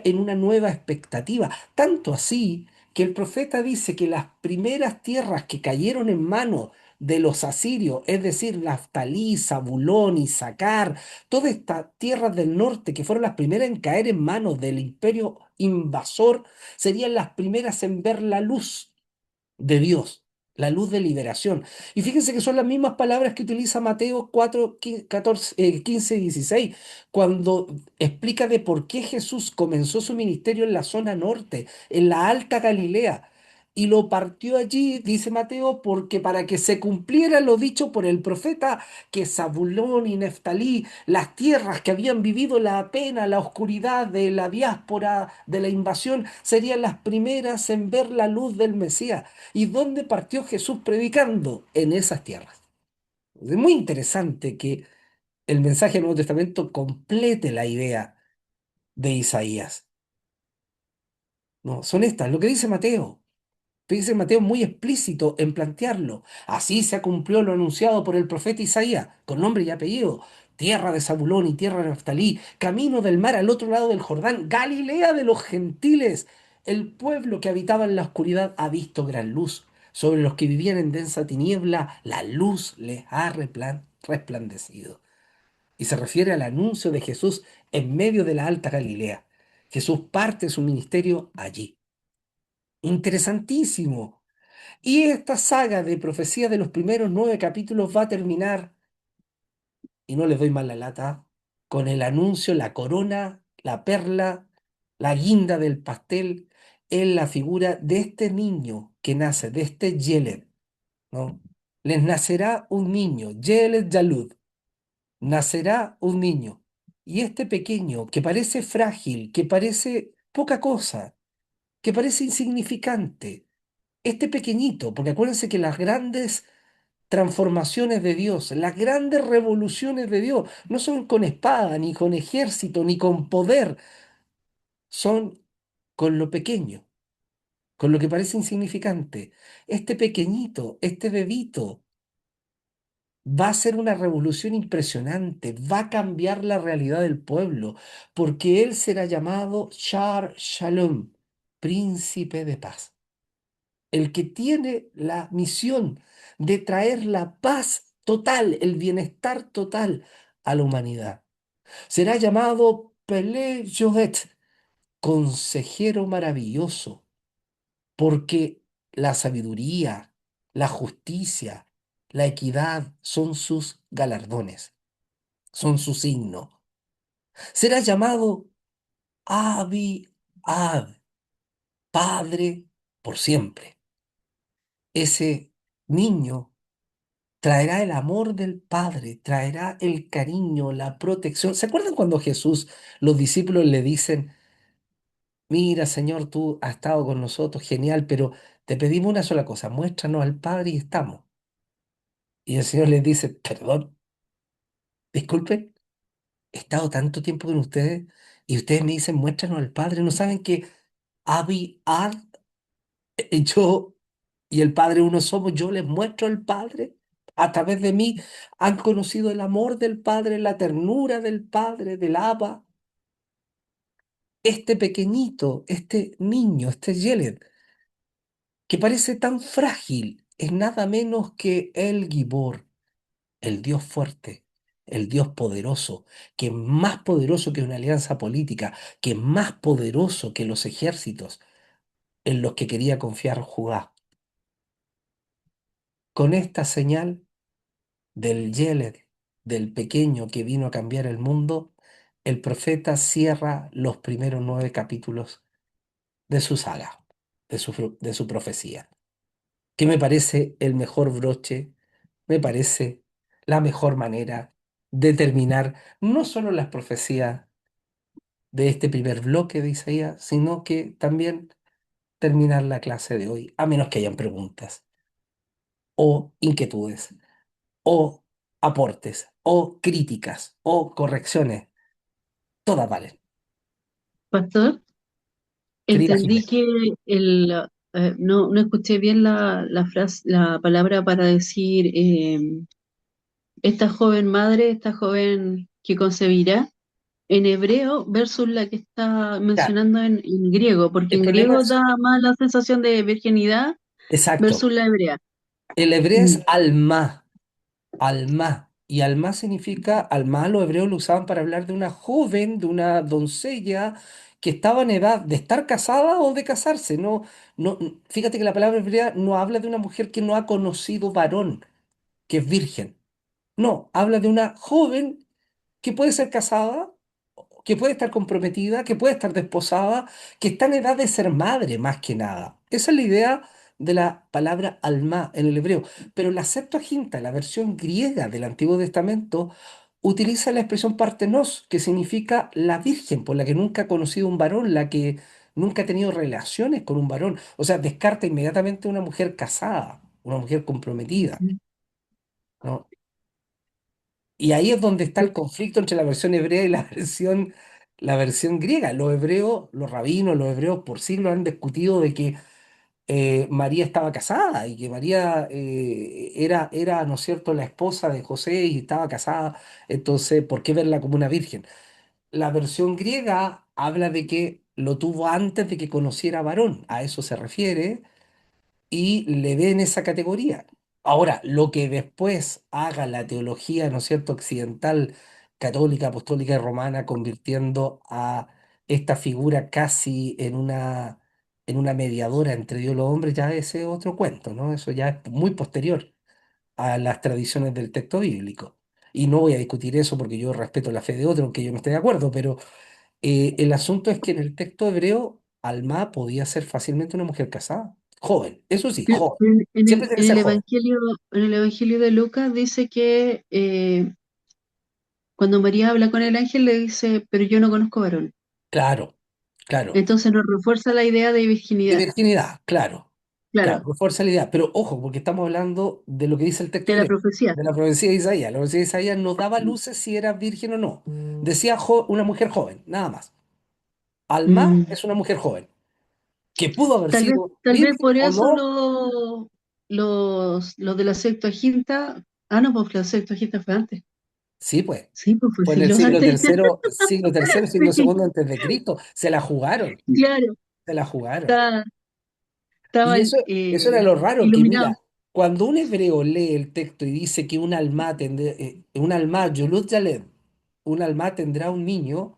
en una nueva expectativa. Tanto así que el profeta dice que las primeras tierras que cayeron en manos de los asirios, es decir, Naftalí, Zabulón, Isaacar, todas estas tierras del norte que fueron las primeras en caer en manos del imperio invasor, serían las primeras en ver la luz de Dios, la luz de liberación. Y fíjense que son las mismas palabras que utiliza Mateo 4, 14, 15 y 16, cuando explica de por qué Jesús comenzó su ministerio en la zona norte, en la Alta Galilea. Y lo partió allí, dice Mateo, porque para que se cumpliera lo dicho por el profeta, que Zabulón y Neftalí, las tierras que habían vivido la pena, la oscuridad de la diáspora, de la invasión, serían las primeras en ver la luz del Mesías. ¿Y dónde partió Jesús predicando? En esas tierras. Es muy interesante que el mensaje del Nuevo Testamento complete la idea de Isaías. No, son estas, lo que dice Mateo. Dice Mateo muy explícito en plantearlo. Así se cumplió lo anunciado por el profeta Isaías, con nombre y apellido. Tierra de Zabulón y tierra de Naftalí, camino del mar al otro lado del Jordán, Galilea de los gentiles. El pueblo que habitaba en la oscuridad ha visto gran luz. Sobre los que vivían en densa tiniebla, la luz les ha resplandecido. Y se refiere al anuncio de Jesús en medio de la alta Galilea. Jesús parte su ministerio allí. Interesantísimo. Y esta saga de profecía de los primeros 9 capítulos va a terminar, y no les doy más la lata, con el anuncio, la corona, la perla, la guinda del pastel en la figura de este niño que nace, de este Yeled, ¿no? Les nacerá un niño, Yeled Yalud, nacerá un niño. Y este pequeño, que parece frágil, que parece poca cosa, que parece insignificante, este pequeñito, porque acuérdense que las grandes transformaciones de Dios, las grandes revoluciones de Dios, no son con espada, ni con ejército, ni con poder, son con lo pequeño, con lo que parece insignificante. Este pequeñito, este bebito, va a ser una revolución impresionante, va a cambiar la realidad del pueblo, porque él será llamado Shar Shalom, príncipe de paz, el que tiene la misión de traer la paz total, el bienestar total a la humanidad. Será llamado Pelé Yodet, consejero maravilloso, porque la sabiduría, la justicia, la equidad son sus galardones, son su signo. Será llamado Abi Ad, Padre por siempre. Ese niño traerá el amor del Padre, traerá el cariño, la protección. ¿Se acuerdan cuando Jesús, los discípulos le dicen, mira, Señor, tú has estado con nosotros, genial, pero te pedimos una sola cosa, muéstranos al Padre y estamos? Y el Señor les dice, perdón, disculpen, he estado tanto tiempo con ustedes y ustedes me dicen, muéstranos al Padre, ¿no saben que Abi, Ad, yo y el Padre uno somos? Yo les muestro al Padre. A través de mí han conocido el amor del Padre, la ternura del Padre, del Abba. Este pequeñito, este niño, este Yeled, que parece tan frágil, es nada menos que el Gibor, el Dios fuerte, el Dios poderoso, que es más poderoso que una alianza política, que es más poderoso que los ejércitos en los que quería confiar Judá. Con esta señal del Yeled, del pequeño que vino a cambiar el mundo, el profeta cierra los primeros 9 capítulos de su saga, de su profecía, que me parece el mejor broche, me parece la mejor manera de terminar no solo las profecías de este primer bloque de Isaías, sino que también terminar la clase de hoy, a menos que hayan preguntas o inquietudes o aportes o críticas o correcciones, todas valen. Pastor, Querida entendí Jimena, que no escuché bien la frase, la palabra para decir esta joven madre, esta joven que concebirá en hebreo versus la que está ya, mencionando en griego, porque el en problema griego es, da más la sensación de virginidad exacto, versus la hebrea. el hebreo Mm. es alma, alma, y alma significa, alma los hebreos lo usaban para hablar de una joven, de una doncella que estaba en edad de estar casada o de casarse. No, no, fíjate que la palabra hebrea no habla de una mujer que no ha conocido varón, que es virgen. No, habla de una joven que puede ser casada, que puede estar comprometida, que puede estar desposada, que está en edad de ser madre más que nada. Esa es la idea de la palabra alma en el hebreo. Pero la Septuaginta, la versión griega del Antiguo Testamento, utiliza la expresión partenos, que significa la virgen, por la que nunca ha conocido un varón, la que nunca ha tenido relaciones con un varón. O sea, descarta inmediatamente una mujer casada, una mujer comprometida, ¿no? Y ahí es donde está el conflicto entre la versión hebrea y la versión griega. Los hebreos, los rabinos, los hebreos por siglos han discutido de que María estaba casada y que María era, ¿no es cierto?, la esposa de José y estaba casada. Entonces, ¿por qué verla como una virgen? La versión griega habla de que lo tuvo antes de que conociera varón. A eso se refiere y le ve en esa categoría. Ahora, lo que después haga la teología, ¿no es cierto?, occidental, católica, apostólica y romana, convirtiendo a esta figura casi en una en una mediadora entre Dios y los hombres, ya ese es otro cuento, ¿no? Eso ya es muy posterior a las tradiciones del texto bíblico. Y no voy a discutir eso porque yo respeto la fe de otro, aunque yo no esté de acuerdo, pero el asunto es que en el texto hebreo, Alma podía ser fácilmente una mujer casada, joven, eso sí, En, joven. en Siempre el, tiene que en ser el joven. Evangelio de Lucas dice que cuando María habla con el ángel le dice, pero yo no conozco varón. Claro, claro. Entonces nos refuerza la idea de De virginidad, virginidad, claro, claro, claro, refuerza la idea. Pero ojo, porque estamos hablando de lo que dice el texto de la hebreo, profecía. de la profecía de Isaías. La profecía de Isaías no daba luces si era virgen o no. Decía una mujer joven, nada más. Alma Mm. es una mujer joven, que pudo haber Tal vez, sido tal vez virgen por o eso no. los de la Septuaginta, no, pues la Septuaginta fue antes. Sí, pues. Sí, pues fue Fue en el siglos antes. siglo tercero, siglo Sí, segundo antes de Cristo. Se la jugaron, claro, se la jugaron. está- Y estaban eso era lo raro, que iluminados. mira, cuando un hebreo lee el texto y dice que un alma, Yolud Yaled, un alma tendrá un niño,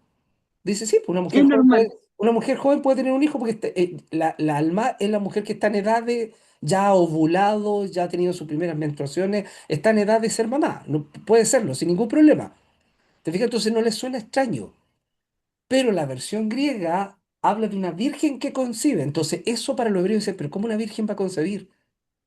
dice, sí, pues Es normal. una mujer joven puede tener un hijo porque la alma es la mujer que está en edad de, ya ha ovulado, ya ha tenido sus primeras menstruaciones, está en edad de ser mamá, no, puede serlo sin ningún problema. ¿Te fijas? Entonces no le suena extraño. Pero la versión griega habla de una virgen que concibe. Entonces, eso para los hebreos dice, pero ¿cómo una virgen va a concebir?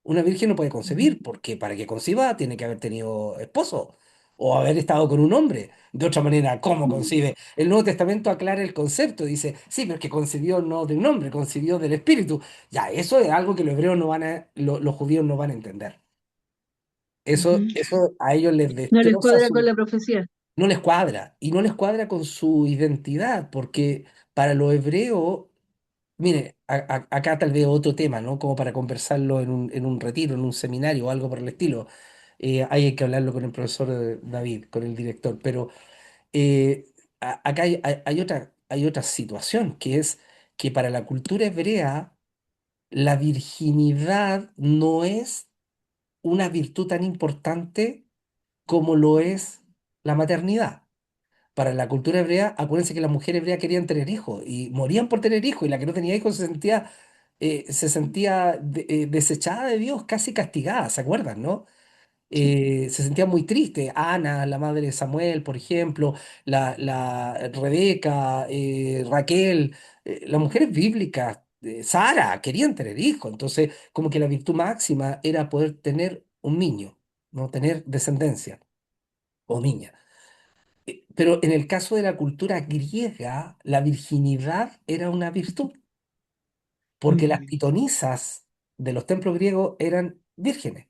Una virgen no puede concebir, porque para que conciba tiene que haber tenido esposo o haber estado con un hombre. De otra manera, ¿cómo concibe? El Nuevo Testamento aclara el concepto, dice, sí, pero es que concibió no de un hombre, concibió del espíritu. Ya, eso es algo que los hebreos no van a, los judíos no van a entender. Ujú. Eso a ellos les No les destroza cuadra con su, la profecía. no les cuadra, y no les cuadra con su identidad, porque para los hebreos, mire, acá tal vez otro tema, ¿no? Como para conversarlo en un retiro, en un seminario o algo por el estilo. Hay que hablarlo con el profesor David, con el director, pero acá hay otra situación, que es que para la cultura hebrea la virginidad no es una virtud tan importante como lo es la maternidad. Para la cultura hebrea, acuérdense que las mujeres hebreas querían tener hijos y morían por tener hijos, y la que no tenía hijos se sentía desechada de Dios, casi castigada, ¿se acuerdan, no? Sí. Se sentía muy triste. Ana, la madre de Samuel, por ejemplo, la Rebeca, Raquel, las mujeres bíblicas, Sara, querían tener hijos. Entonces, como que la virtud máxima era poder tener un niño, no tener descendencia o niña. Pero en el caso de la cultura griega, la virginidad era una virtud, porque las Mm. pitonisas de los templos griegos eran vírgenes.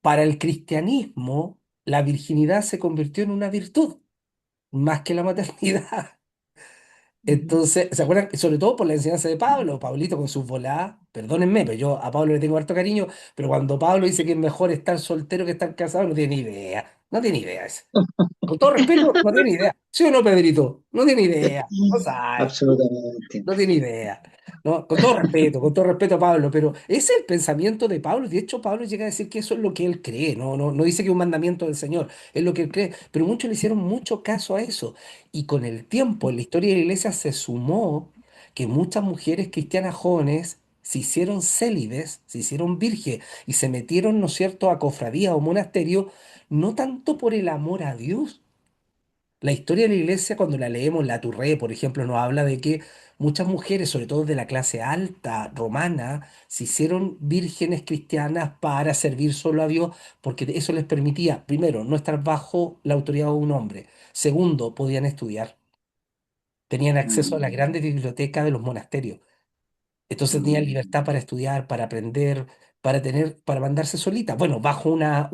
Para el cristianismo, la virginidad se convirtió en una virtud, más que la maternidad. Mm. Entonces, ¿se acuerdan? Sobre todo por la enseñanza de Pablo, Pablito con sus voladas, perdónenme, pero yo a Pablo le tengo harto cariño, pero cuando Pablo dice que es mejor estar soltero que estar casado, no tiene ni idea, no tiene ni idea ese. Con todo respeto, no tiene idea. ¿Sí o no, Pedrito? No tiene idea, no sabe. Absolutamente. No tiene idea. ¿No? Con todo respeto a Pablo, pero ese es el pensamiento de Pablo. De hecho, Pablo llega a decir que eso es lo que él cree, no dice que es un mandamiento del Señor, es lo que él cree. Pero muchos le hicieron mucho caso a eso. Y con el tiempo, en la historia de la iglesia se sumó que muchas mujeres cristianas jóvenes se hicieron célibes, se hicieron virgen y se metieron, ¿no es cierto?, a cofradías o monasterios, no tanto por el amor a Dios. La historia de la iglesia, cuando la leemos, la Turré, por ejemplo, nos habla de que muchas mujeres, sobre todo de la clase alta romana, se hicieron vírgenes cristianas para servir solo a Dios, porque eso les permitía, primero, no estar bajo la autoridad de un hombre. Segundo, podían estudiar. Tenían acceso a las Mm, grandes bibliotecas de los monasterios. Entonces tenía libertad para mm, estudiar, para aprender, para mandarse solita. Bueno, bajo una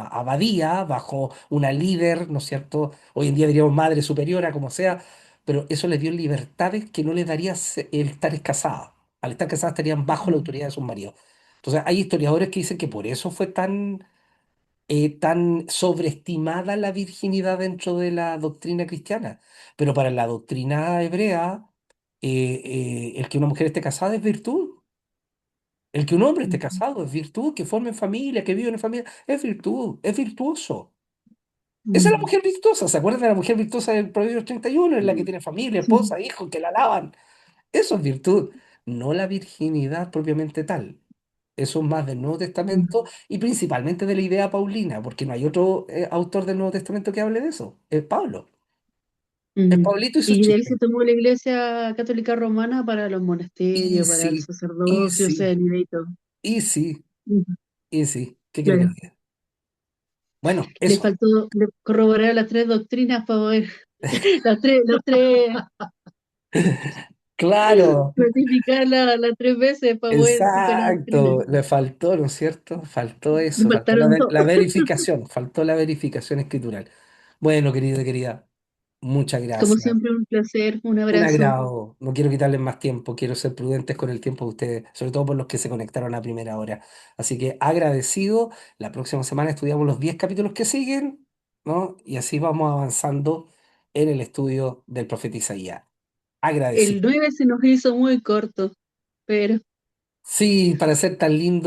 abadía, bajo una líder, ¿no es cierto? Hoy en día diríamos madre superiora, como sea, pero eso les dio libertades que no les daría el estar casadas. Al estar casadas estarían bajo la autoridad de sus maridos. Entonces hay historiadores que dicen que por eso fue tan sobreestimada la virginidad dentro de la doctrina cristiana. Pero para la doctrina hebrea, el que una mujer esté casada es virtud. El que un hombre esté Mm. casado es virtud. Que forme familia, que vive en familia, es virtud, es virtuoso. Esa es la Mm. mujer virtuosa. ¿Se acuerdan de la mujer virtuosa del Proverbio 31? Es la que mm. tiene familia, Sí. esposa, hijos, que la alaban. Eso es virtud, no la virginidad propiamente tal. Eso es más del Nuevo Mm, Testamento y principalmente de la idea paulina, porque no hay otro autor del Nuevo Testamento que hable de eso. Es Pablo. Es mm. Pablito y sus Y de él chistes. se tomó la Iglesia Católica Romana para los Y monasterios, para el sí, y sacerdocio, o sea, sí, el nivelito. y sí, Mm, y sí. ¿Qué quiere que le claro. diga? Bueno, Le eso. faltó corroborar las tres doctrinas para poder, las tres, Claro, ratificar las tres veces para poder cumplir la doctrina. exacto. Le faltó, ¿no es cierto? Faltó Le eso, faltó faltaron dos. la verificación, faltó la verificación escritural. Bueno, querido y querida, muchas Como gracias. siempre, un placer, un Un abrazo. agrado. No quiero quitarles más tiempo, quiero ser prudentes con el tiempo de ustedes, sobre todo por los que se conectaron a primera hora. Así que agradecido. La próxima semana estudiamos los 10 capítulos que siguen, ¿no? Y así vamos avanzando en el estudio del profeta Isaías. El Agradecido. 9 se nos hizo muy corto, pero Sí, para ser tan lindo.